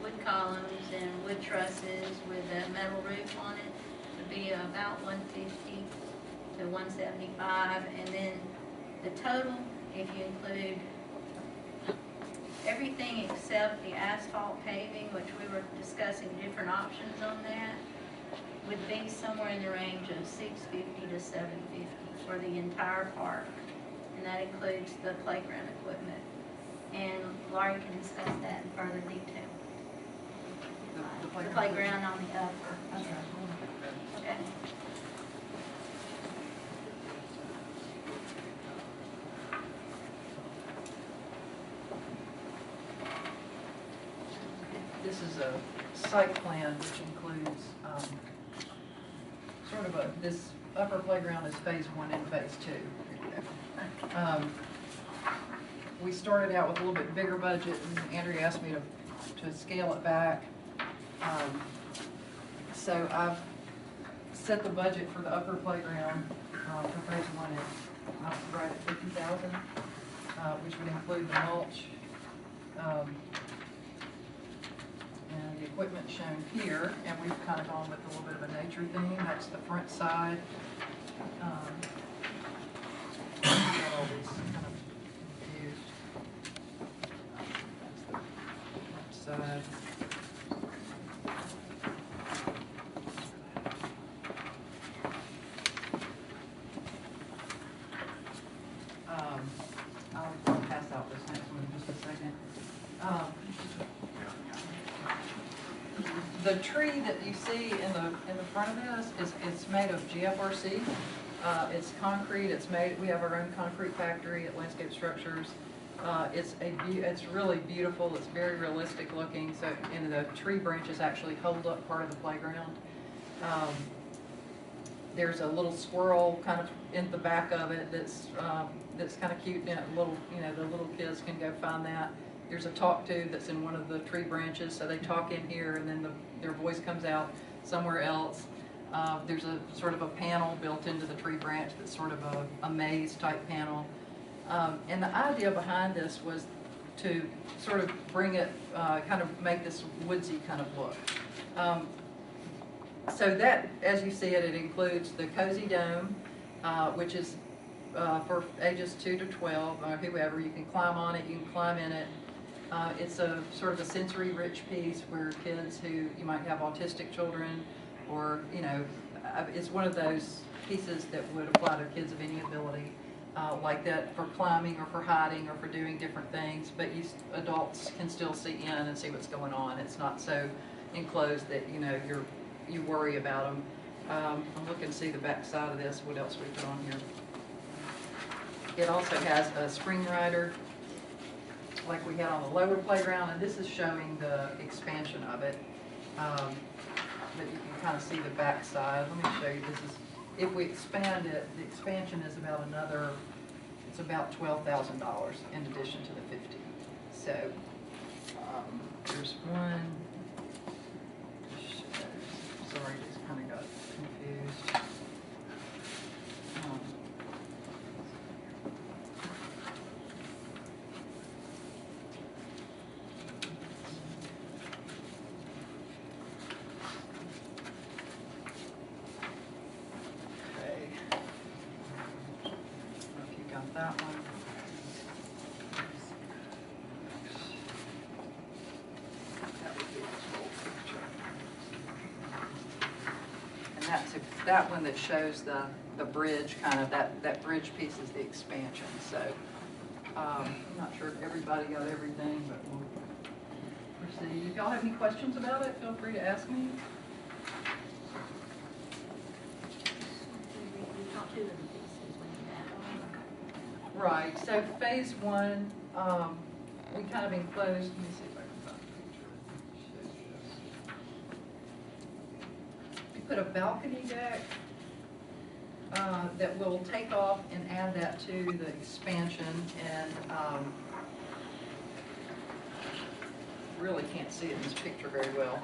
wood columns, and wood trusses with a metal roof on it would be about $150 to $175, and then the total, if you include everything except the asphalt paving, which we were discussing different options on that, would be somewhere in the range of $650 to $750 for the entire park, and that includes the playground equipment. And Laurie can discuss that in further detail. The playground on the upper. Okay. This is a site plan which includes sort of this upper playground is phase 1 and phase 2. We started out with a little bit bigger budget, and Andrea asked me to scale it back. So I've set the budget for the upper playground for phase 1 at right at $50,000, which would include the mulch. And the equipment shown here, and we've kind of gone with a little bit of a nature theme. That's the front side. Got all these kind of views. That's the front side. I'll pass out this next one in just a second. The tree that you see in the front of this it's made of GFRC. It's concrete. It's made. We have our own concrete factory at Landscape Structures. It's really beautiful. It's very realistic looking. So, and the tree branches actually hold up part of the playground. There's a little squirrel kind of in the back of it that's kind of cute. And the little kids can go find that. There's a talk to that's in one of the tree branches, so they talk in here, and then their voice comes out somewhere else. There's a sort of a panel built into the tree branch that's sort of a maze type panel. And the idea behind this was to sort of bring it, kind of make this woodsy kind of look. So that, as you see it, it includes the Cozy Dome, which is for ages 2 to 12, or whoever. You can climb on it, you can climb in it. It's a sort of a sensory-rich piece where kids who, you might have autistic children, or, you know, it's one of those pieces that would apply to kids of any ability, like that, for climbing or for hiding or for doing different things, but adults can still see in and see what's going on. It's not so enclosed that, you know, you worry about them. I'm looking to see the back side of this, what else we put on here. It also has a spring rider, like we had on the lower playground, and this is showing the expansion of it. But you can kind of see the back side. Let me show you. This is, if we expand it, the expansion is about another, it's about $12,000 in addition to the 50. So there's one. Sorry, just kind of got confused. That one. That would be this whole picture. And that's that one that shows the bridge, kind of that bridge piece is the expansion. So I'm not sure if everybody got everything, but we'll proceed. If y'all have any questions about it, feel free to ask me. Right, so phase one, we kind of enclosed, let me see if I can find a picture that shows this. We put a balcony deck that will take off and add that to the expansion, and really can't see it in this picture very well.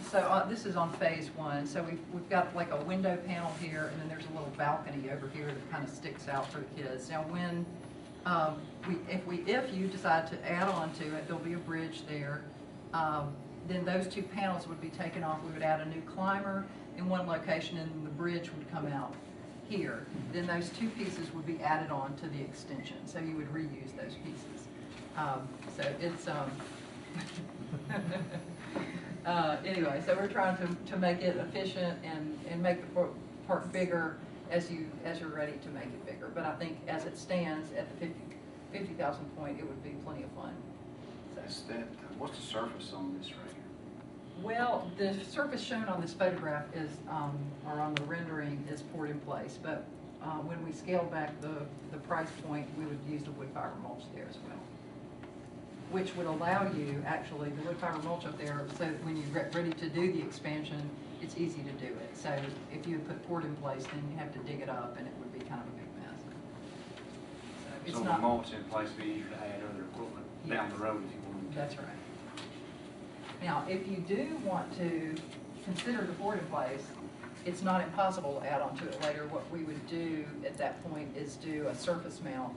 So this is on phase one. So we've got like a window panel here, and then there's a little balcony over here that kind of sticks out for the kids. Now, when if you decide to add on to it, there'll be a bridge there. Then those two panels would be taken off. We would add a new climber in one location, and the bridge would come out here. Then those two pieces would be added on to the extension. So you would reuse those pieces. So it's anyway, so we're trying to make it efficient and make the park bigger as you're ready to make it bigger. But I think as it stands at the 50,000 point, it would be plenty of fun. So. What's the surface on this right here? Well, the surface shown on this photograph is, or on the rendering, is poured in place. But when we scale back the price point, we would use the wood fiber mulch there as well, which would allow you, actually, the wood fiber mulch up there, so when you're ready to do the expansion, it's easy to do it. So if you put poured in place, then you have to dig it up, and it would be kind of a big mess. So it's so not, the mulch in place would be easier to add other equipment down the road if you wanted to. That's right. Now, if you do want to consider the poured in place, it's not impossible to add onto it later. What we would do at that point is do a surface mount,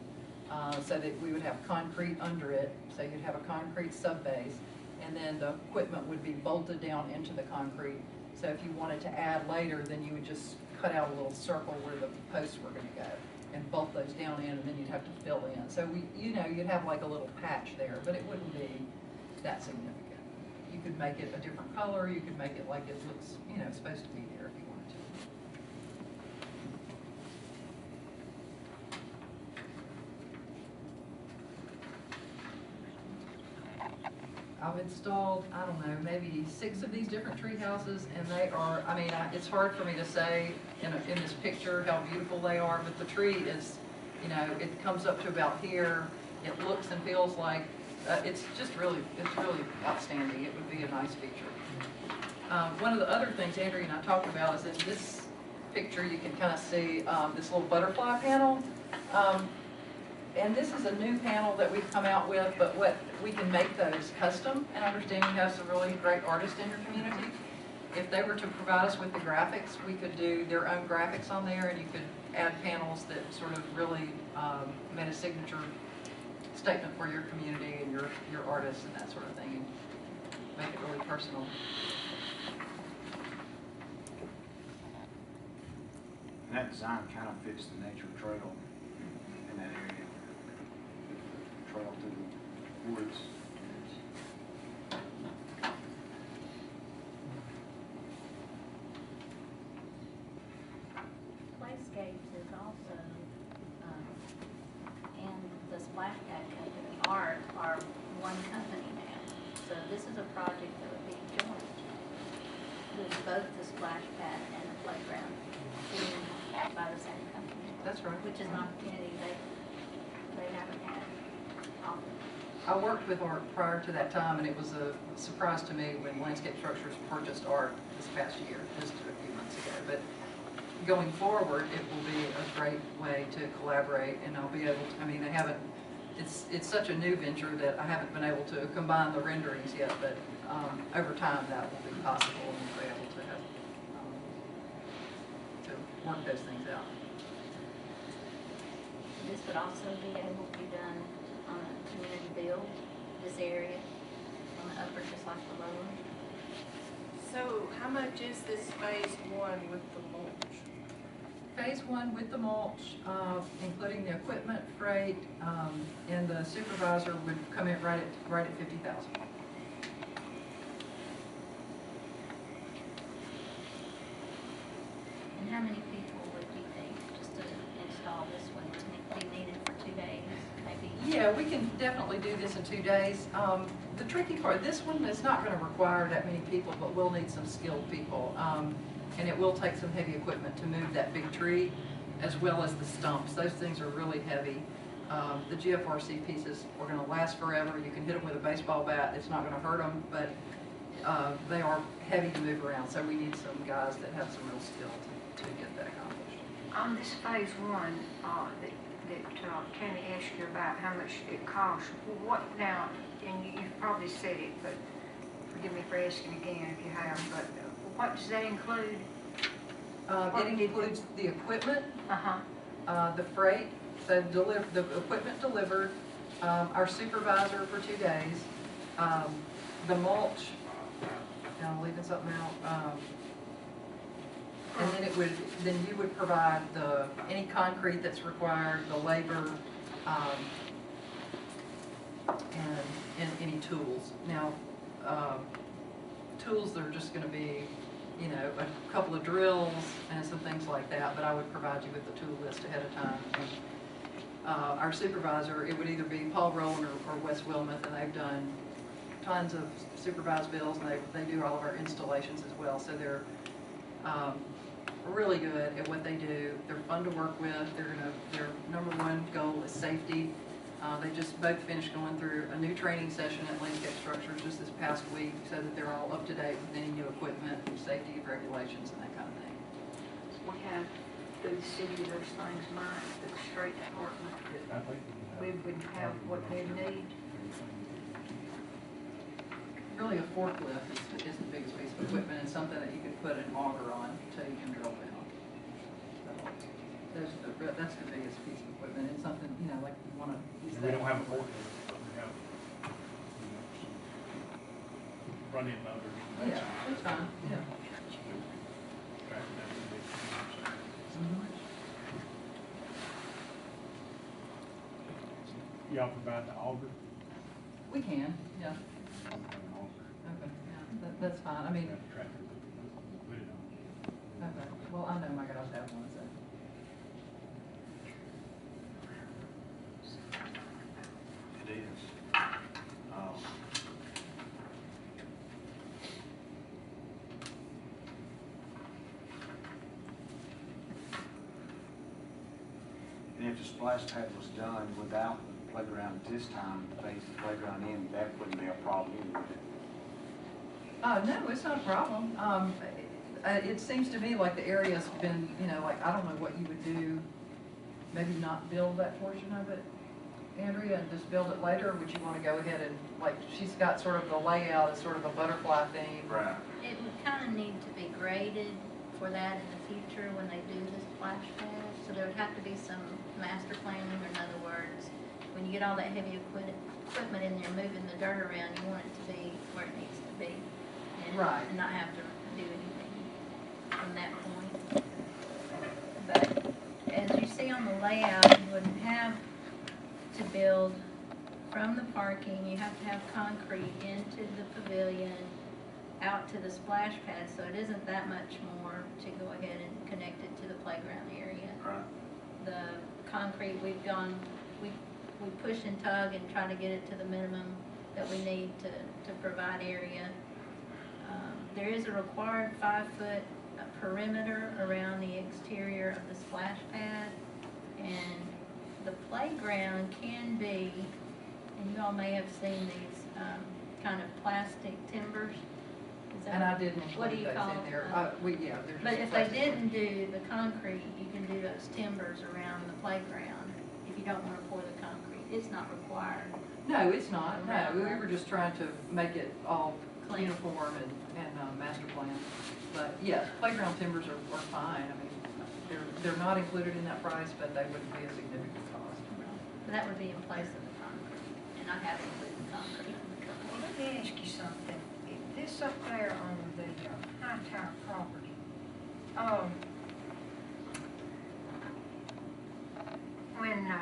so that we would have concrete under it, so you'd have a concrete sub-base, and then the equipment would be bolted down into the concrete. So if you wanted to add later, then you would just cut out a little circle where the posts were going to go and bolt those down in, and then you'd have to fill in. So you'd have like a little patch there, but it wouldn't be that significant. You could make it a different color, you could make it like it looks, supposed to be there if you wanted to. I've installed, I don't know, maybe 6 of these different tree houses, and they are, it's hard for me to say in this picture how beautiful they are, but the tree is, it comes up to about here. It looks and feels like, it's really outstanding. It would be a nice feature. One of the other things Andrea and I talked about is in this picture, you can kind of see this little butterfly panel. And this is a new panel that we've come out with, but we can make those custom, and I understand you have some really great artists in your community. If they were to provide us with the graphics, we could do their own graphics on there, and you could add panels that sort of really made a signature statement for your community and your artists and that sort of thing. make it really personal. And that design kind of fits the nature trail in that area. Trail through the woods. Playscapes is also, and the Splash Pad Company are one company now. So this is a project that would be joint with both the Splash Pad and the playground being by the same company. That's right. Which is an opportunity they haven't had often. I worked with Art prior to that time, and it was a surprise to me when Landscape Structures purchased Art this past year, just a few months ago. But going forward, it will be a great way to collaborate, and I'll be able to, I mean, they haven't, it's such a new venture that I haven't been able to combine the renderings yet, but over time that will be possible, and we'll be able to have, to work those things out. This would also be able to be done on a community build, this area, on the upper just like the lower. So how much is this phase one with the mulch? Phase one with the mulch, including the equipment, freight, and the supervisor would come in right at 50,000. And how many people would you think just to install this one? Would it be needed for 2 days, maybe? Yeah, we can definitely do this in 2 days. The tricky part, this one is not going to require that many people, but we'll need some skilled people. And it will take some heavy equipment to move that big tree, as well as the stumps. Those things are really heavy. The GFRC pieces are going to last forever. You can hit them with a baseball bat. It's not going to hurt them, but they are heavy to move around. So we need some guys that have some real skill to get that accomplished. On this phase one, that Tammy asked you about how much it costs, what now, and you've probably said it, but forgive me for asking again if you have, but what does that include? It includes the equipment, Uh-huh. the freight, the equipment delivered, our supervisor for 2 days, the mulch, and I'm leaving something out, and then you would provide any concrete that's required, the labor, and any tools. Now, tools, they're just going to be, you know, a couple of drills and some things like that, but I would provide you with the tool list ahead of time. And, our supervisor, it would either be Paul Rowland or Wes Wilmuth, and they've done tons of supervised bills, and they do all of our installations as well. So they're really good at what they do. They're fun to work with. Their number one goal is safety. They just both finished going through a new training session at Landscape Structures just this past week, so that they're all up to date with any new equipment, safety regulations, and that kind of thing. We have through the city those things mined, through the street department, that we would have what we need. Really, a forklift is the biggest piece of equipment, and something that you can put an auger on until you can drill down. That's the biggest piece of equipment. It's something, you know, like you want to use that. We don't have a forklift, but we have, run-in motors. Yeah, that's fine, yeah. Y'all provide the auger? We can, yeah. Okay, yeah, that's fine. I mean, okay. Well, I know my guys have one, so. It is. And if the splash pad was done without the playground at this time, phase the playground in, that wouldn't be a problem either, would it? No, it's not a problem. It seems to me like the area's been, you know, like, I don't know what you would do, maybe not build that portion of it, Andrea, and just build it later, or would you want to go ahead and, like, she's got sort of the layout as sort of a butterfly theme. Right. It would kind of need to be graded for that in the future when they do the splash pad. So there would have to be some master planning, or in other words, when you get all that heavy equipment in there moving the dirt around, you want it to be where it needs to to be. Right. And not have to do anything from that point. But as you see on the layout, you wouldn't have to build from the parking. You have to have concrete into the pavilion, out to the splash pad, so it isn't that much more to go ahead and connect it to the playground area. Right. The concrete, we push and tug and try to get it to the minimum that we need to provide area. There is a required 5-foot perimeter around the exterior of the splash pad, and the playground can be, and you all may have seen these kind of plastic timbers. Is that- And I didn't what do include you those call in there. it? Yeah, they're just. But if they plastic. didn't do the concrete, you can do those timbers around the playground if you don't want to pour the concrete. It's not required. No, it's not, no, we were just trying to make it all Clean. uniform and master plan. But yes, playground timbers are fine, I mean, they're not included in that price, but they wouldn't be a significant cost. But that would be in place of the concrete, and I have included concrete. Well, let me ask you something. If this up there on the High Tower property, when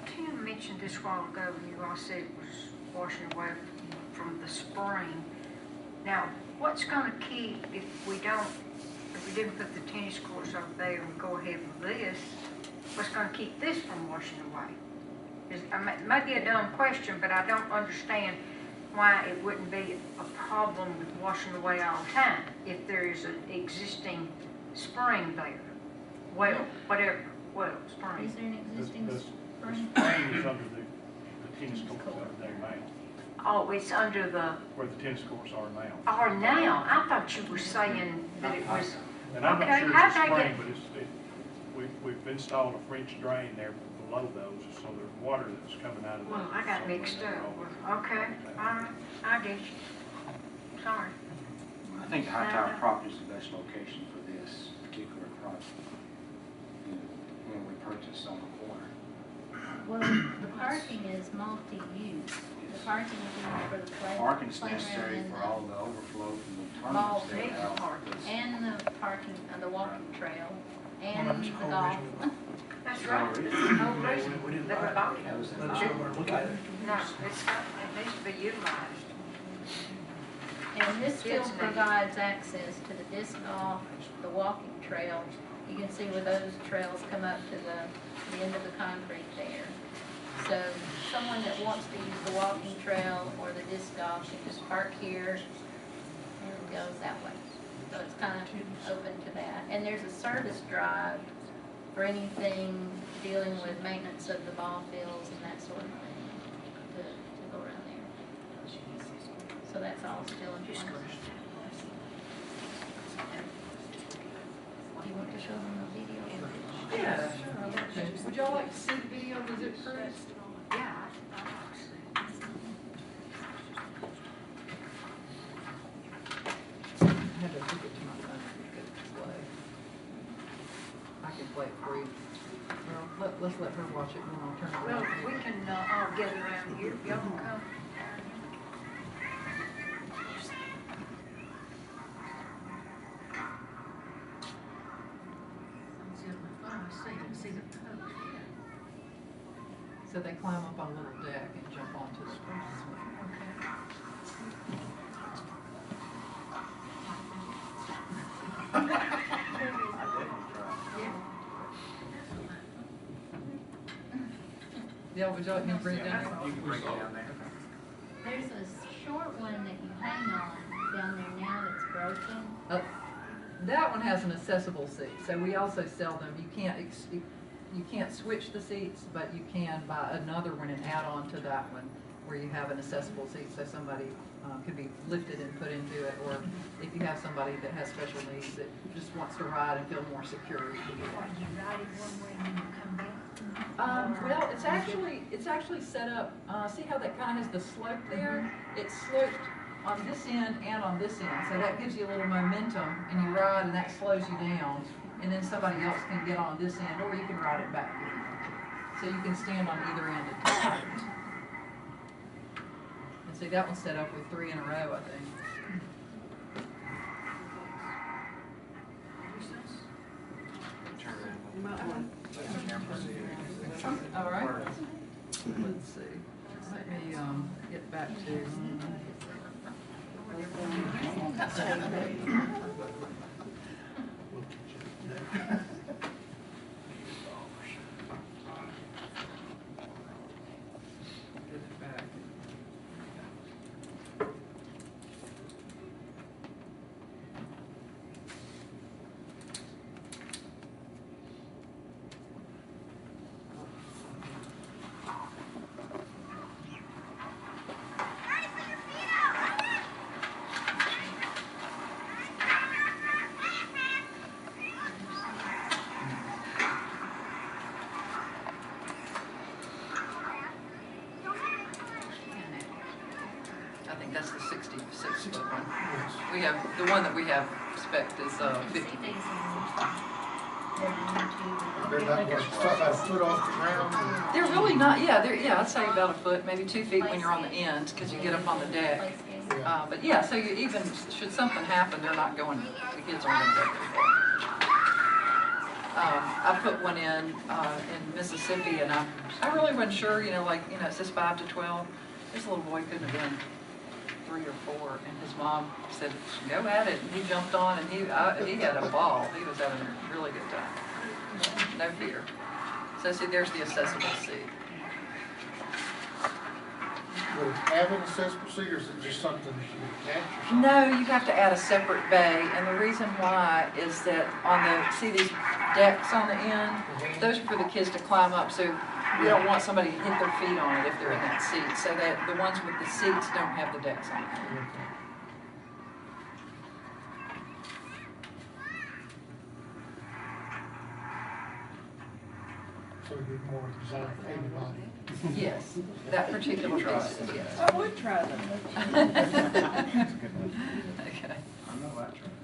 Tim mentioned this a while ago, you all said it was washing away from the spring. Now, what's going to keep, if we didn't put the tennis courts over there and go ahead with this, what's going to keep this from washing away? It may be a dumb question, but I don't understand why it wouldn't be a problem with washing away all the time if there is an existing spring there. Well, whatever, spring. Is there an existing The spring? spring is under the tennis courts over there now, Oh, it's under the, where the tennis courts are now. or now, I thought you were saying that it was, And I'm not Okay, sure how'd it's a they spring, get- but we've installed a French drain there below those, so there's water that's coming out of well, those. I got mixed up. Okay, all right, I get you. Sorry. I think High Tower property is the best location for this particular project. When we purchased on the corner. Well, the parking is multi-use. The parking is used for the Parking's playground necessary and for the all the overflow from the ball tournaments they field have. parking. and the parking, the walking trail, and Well, that's the the whole golf. reason That's right. No, That's the whole we reason didn't that buy we it. bought it. Let us know where to look at it. No, it needs to be utilized. And this still Kids need it. provides access to the disc golf, the walking trail. You can see where those trails come up to the end of the concrete there. So someone that wants to use the walking trail or the disc golf can just park here and it goes that way. So it's kind of open to that. And there's a service drive for anything dealing with maintenance of the ball fields and that sort of thing to go around there. So that's all still in place. Do you want to show them the video? Yeah, sure, I'd like to. Would y'all like to see the video of the Zip Cruise? Yeah. I had to hook it to my phone to get it to play. I can play it for you. Well, let's let her watch it and then I'll turn it Well, around. we can all get around here. Y'all can come. So they climb up on a little deck and jump onto the swing. Yeah, would you like me to bring it down there? You can bring it down there. There's a short one that you hang on down there now that's broken. That one has an accessible seat, so we also sell them. You can't switch the seats, but you can buy another one and add on to that one where you have an accessible seat, so somebody could be lifted and put into it, or if you have somebody that has special needs that just wants to ride and feel more secure, you can do that. You ride it one way and then you come back. Well, it's actually set up, see how that kind of has the slope there? It's sloped on this end and on this end, so that gives you a little momentum, and you ride and that slows you down, and then somebody else can get on this end, or you can ride it back if you want to. So you can stand on either end at times. And see, that one's set up with 3 in a row, I think. back too. Get it back. I think that's the 66 foot one. We have, the one that we have spec is 50. They're not gonna start about a foot off the ground. They're really not, yeah, I'd say about a foot, maybe 2 feet when you're on the end, because you get up on the deck. But yeah, so you even, should something happen, they're not going, the kids aren't going to go very far. I put one in Mississippi, and I really wasn't sure, it says 5 to 12. This little boy couldn't have been 3 or 4, and his mom said, go at it, and he jumped on, and he had a ball. He was having a really good time. No fear. So see, there's the accessible seat. Will it have an accessible seat, or is it just something that you attach or something? No, you have to add a separate bay, and the reason why is that see these decks on the end? Those are for the kids to climb up, so you don't want somebody to hit their feet on it if they're in that seat, so that the ones with the seats don't have the decks on them. So it'd be more designed for everybody. Yes, that particular piece is, yes. I would try them. Okay. I know I tried.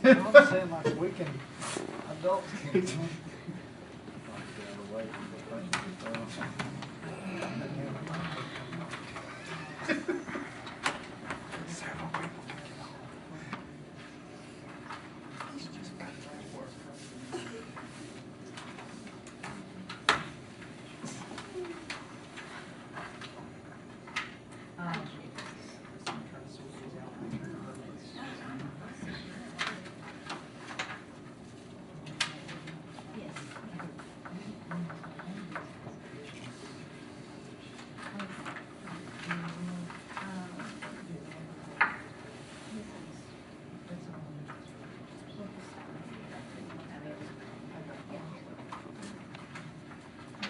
I'm saying like we can, adults can.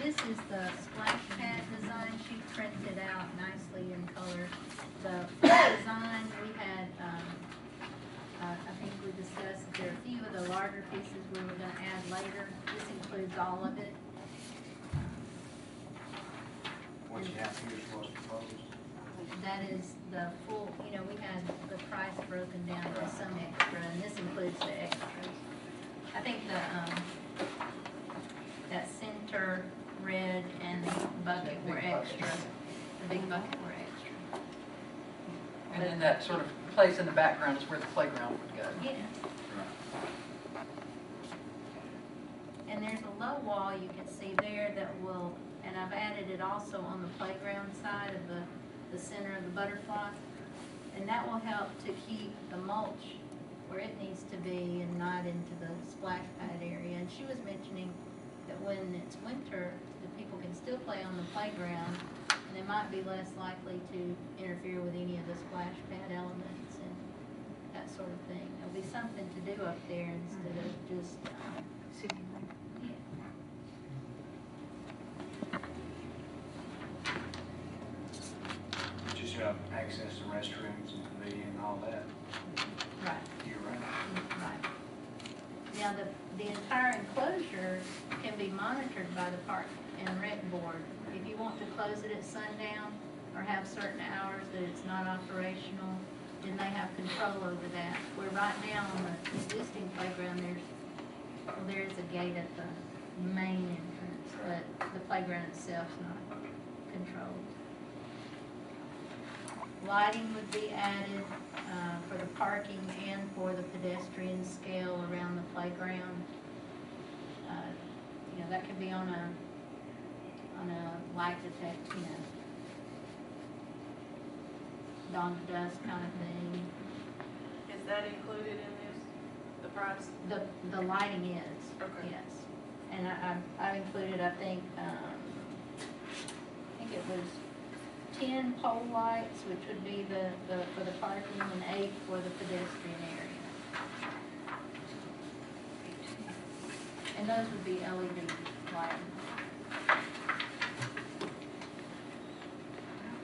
This is the splash pad design. She printed out nicely in color. The design, we had, I think we discussed, there are a few of the larger pieces we were gonna add later. This includes all of it. What you have here is what's proposed. That is the full, we had the price broken down to some extra, and this includes the extras. I think that center red and the bucket were extra. The big bucket were extra. And then that sort of place in the background is where the playground would go. Yeah. And there's a low wall you can see there that will, and I've added it also on the playground side of the center of the butterfly. And that will help to keep the mulch where it needs to be and not into the splash pad area. And she was mentioning that when it's winter, the people can still play on the playground, and they might be less likely to interfere with any of the splash pad elements and that sort of thing. There'll be something to do up there instead of just, yeah. Just access to restrooms and pavilion and all that Right. year round. Right. Now, the entire enclosure can be monitored by the Park and Rec Board. If you want to close it at sundown or have certain hours that it's not operational, then they have control over that. Where right now on the existing playground, there is a gate at the main entrance, but the playground itself is not controlled. Lighting would be added for the parking and for the pedestrian scale around the playground. That could be on on a light detect, dawn to dusk kind of thing. Is that included in this, the price? The lighting is, Okay. yes. And I included, I think it was 10 pole lights, which would be for the parking, and 8 for the pedestrian area. And those would be LED lighting.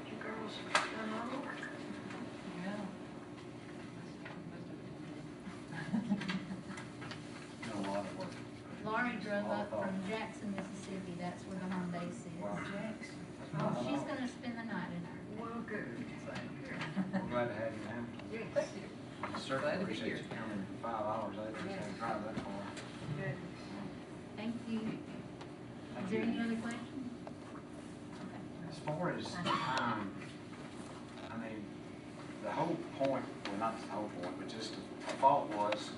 You girls have done all the work. Done a lot of work. Laurie drove up from Jackson, Mississippi. That's where the home base is. Jackson. Oh, she's gonna spend the night in our. Well, good. We're glad to have you, ma'am. Yes. Certainly Glad to be appreciate here. you coming 5 hours. I just had to drive that far. Good. Thank you. Is there any other questions? As far as time, I mean, the whole point, well, not the whole point, but just the thought was,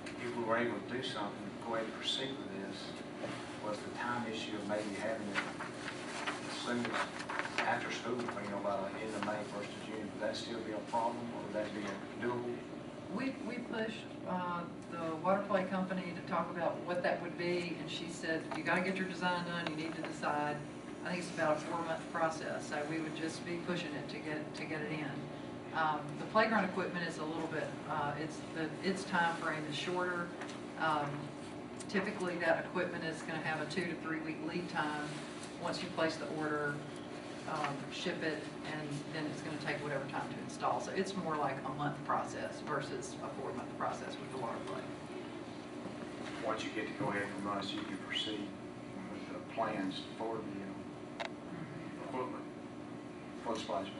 if we were able to do something, go ahead and proceed with this, was the time issue of maybe having it as soon as after school, by the end of May, 1st of June. Would that still be a problem, or would that be doable? We pushed the water play company to talk about what that would be, and she said, you gotta get your design done, you need to decide. I think it's about a 4-month process, so we would just be pushing it to get it in. The playground equipment is a little bit, its time frame is shorter. Typically, that equipment is gonna have a 2 to 3 week lead time. Once you place the order, ship it, and then it's gonna take whatever time to install. So it's more like a month process versus a 4-month process with the water play. Once you get to go ahead from us, you can proceed with the plans for the equipment for the splash pad.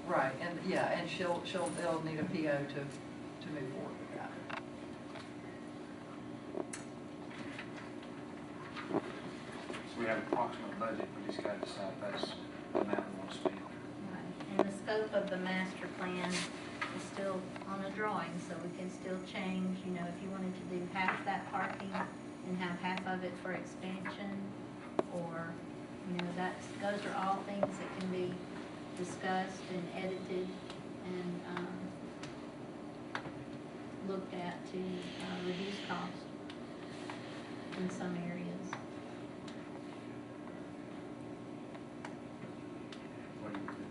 Right, and yeah, and they'll need a PO to move forward with that. So we have an approximate budget, we just gotta decide if that's the amount we want to spend. Right. And the scope of the master plan is still on a drawing, so we can still change, if you wanted to do half that parking and have half of it for expansion, or, those are all things that can be discussed and edited and looked at to reduce cost in some areas. What do you think?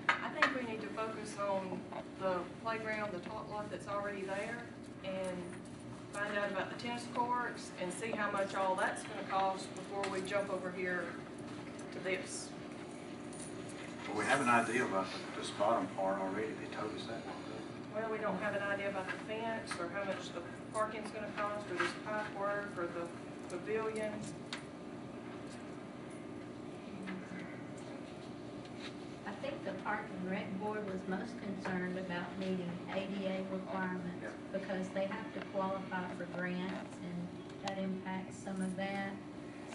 I think we need to focus on the playground, the tot lot that's already there, and find out about the tennis courts and see how much all that's gonna cost before we jump over here to this. Well, we have an idea about this bottom part already, they told us that. Well, we don't have an idea about the fence, or how much the parking's gonna cost, or this pipe work, or the pavilion. I think the Park and Rec Board was most concerned about meeting ADA requirements because they have to qualify for grants, and that impacts some of that.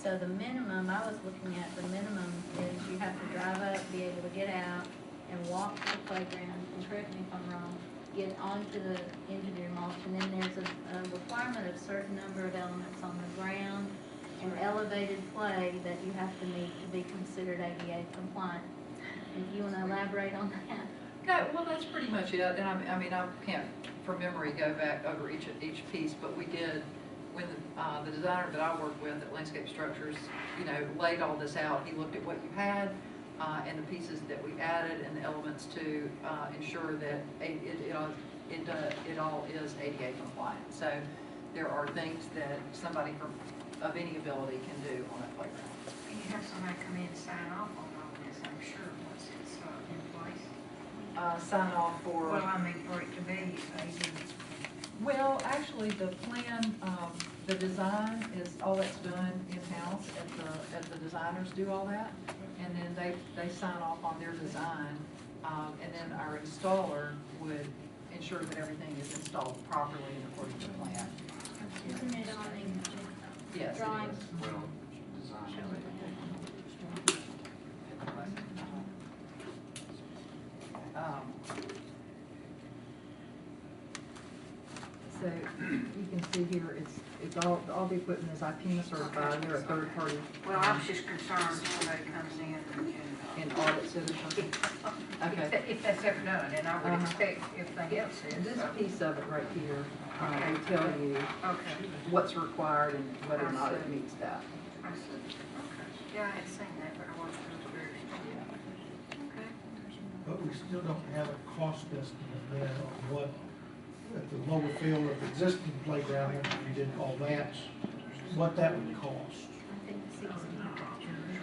So the minimum, I was looking at, the minimum is you have to drive up, be able to get out and walk to the playground, and correct me if I'm wrong, get onto the engineer mulch, and then there's a requirement of certain number of elements on the ground and elevated play that you have to meet to be considered ADA compliant. If you want to elaborate on that. Okay, well, that's pretty much it, and I can't, from memory, go back over each piece, but we did, when the designer that I work with at Landscape Structures, laid all this out, he looked at what you had, and the pieces that we added, and the elements to ensure that it all is ADA compliant. So there are things that somebody of any ability can do on that playground. You have somebody come in and sign off on all this, I'm sure, once it's in place. Sign off for. Well, I mean, for it to be ADA. Well, actually, the plan, the design is, all that's done in-house, at the designers do all that, and then they sign off on their design, and then our installer would ensure that everything is installed properly and according to the plan. Isn't it on the Yes, it drawings? is. Well, design. So you can see here, it's all the equipment is IPEMA certified, they're a third party. Well, I was just concerned if somebody comes in And audits it or something. Okay. if that's ever done, and I would expect everything else is. This piece of it right here, will tell you Okay. what's required and whether or not it meets that. I see. Okay. Yeah, I had seen that, but I wasn't really very sure. Okay. But we still don't have a cost estimate then on what, at the lower field of the existing playground, if we did all that, what that would cost. I think 60.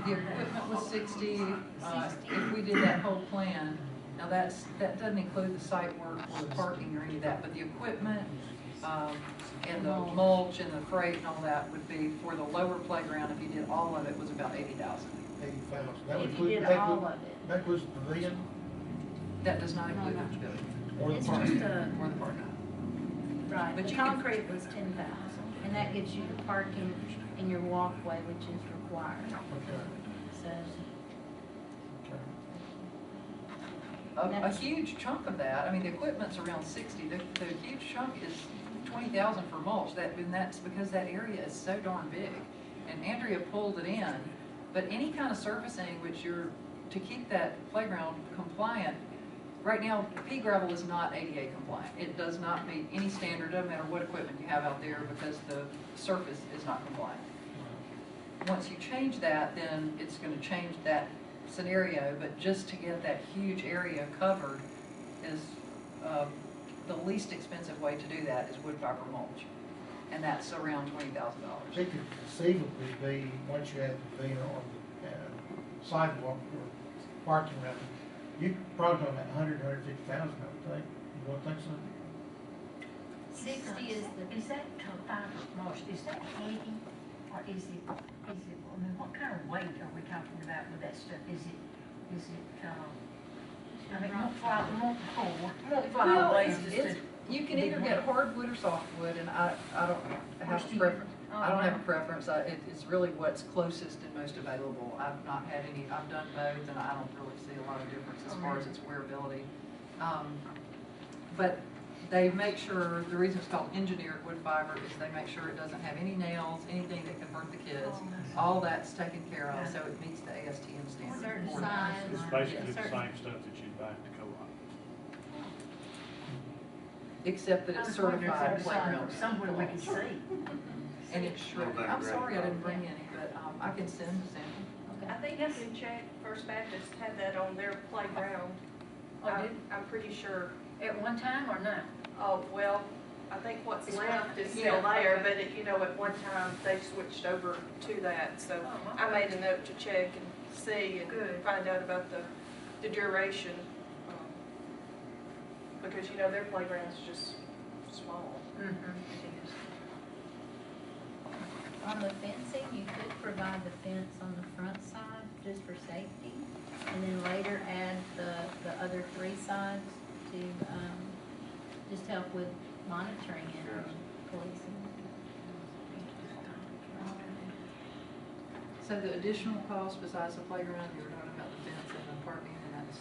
The equipment was 60, if we did that whole plan. Now that doesn't include the site work or the parking or any of that, but the equipment, and the mulch and the freight and all that would be for the lower playground, if you did all of it, was about 80,000. 80,000. That would If you include, did all of it. that includes the pavilion That does not include the building or the It's park. just a, or the parking. right, But the you can- concrete was 10,000, and that gives you the parking in your walkway, which is required. Okay. So, Okay. A huge chunk of that, I mean, the equipment's around 60, the huge chunk is 20,000 for mulch, and that's because that area is so darn big. And Andrea pulled it in, but any kind of surfacing which to keep that playground compliant, right now, pea gravel is not ADA compliant. It does not meet any standard, doesn't matter what equipment you have out there, because the surface is not compliant. Once you change that, then it's going to change that scenario, but just to get that huge area covered is the least expensive way to do that is wood fiber mulch, and that's around $20,000. It could conceivably be, once you have the pavilion on the sidewalk or parking rather, you could probably go about 150,000, I would think. You don't think so? 60 is the, Is that fiber mulch, is that heavy, or is it, I mean, what kind of weight are we talking about with that stuff? Is it, I mean, won't fly away, It's, you can either get hardwood or softwood, and I don't have a preference. I don't have a preference. It's really what's closest and most available. I've not had any, I've done both, and I don't really see a lot of difference as far as its wearability. But they make sure, the reason it's called engineered wood fiber is they make sure it doesn't have any nails, anything that can hurt the kids. All that's taken care of, so it meets the ASTM standard. certain size. It's basically the certain- same stuff that you'd buy at the co-op. Except that it's certified playground. somewhere we can see. And it's shredded. I'm sorry I didn't bring any, but I can send a sample. I think you can check, First Baptist had that on their playground. Oh, did? I'm pretty sure. At one time or no? Oh, well, I think what's It's left is yeah, still there, okay. but it, at one time, they switched over to that, so Oh, I okay. made a note to check and see and Good. find out about the duration. Because, their playground's just small. On the fencing, you could provide the fence on the front side just for safety, and then later add the other 3 sides to just help with monitoring and policing. So the additional cost besides the playground, you were talking about the fence and the parking, and that's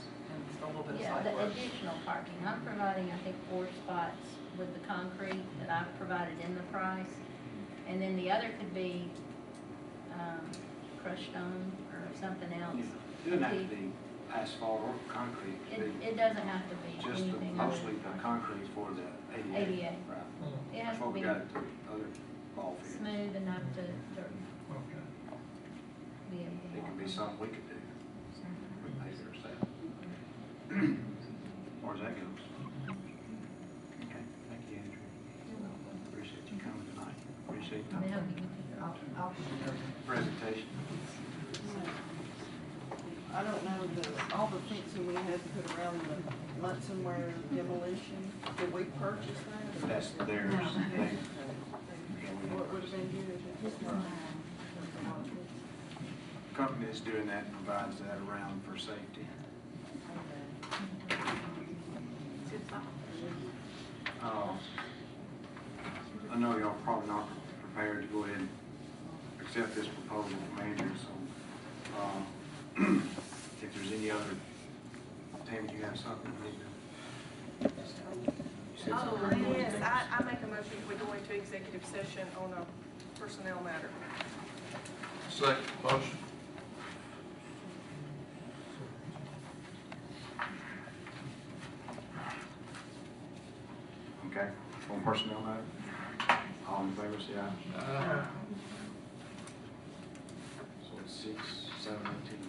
a little bit of Yeah, site the work. additional parking, I'm providing, I think, 4 spots with the concrete that I've provided in the price. And then the other could be crushed stone or something else. It doesn't have to be asphalt or concrete. It doesn't have to be Just anything other mostly the concrete for the ADA. ADA. Right. It has That's to what we be got at the other ball field. smooth enough to Okay. be able It to can be walk. something we could do. We pay for ourselves. As far as that goes. Okay, thank you, Andrew. Appreciate you coming tonight. Appreciate the I'll presentation. I don't know, all the fencing we had to put around the Munson Ware demolition, did we purchase that? That's theirs. What would have been good? Company that's doing that provides that around for safety. I know y'all probably not prepared to go ahead and accept this proposal from Andrew, so if there's any other, Tammy, you have something you need to? Oh, yes, I make a motion that we go into executive session on a personnel matter. Second motion. Okay, on personnel matter? All in favor, say aye. So it's 6, 7, 18.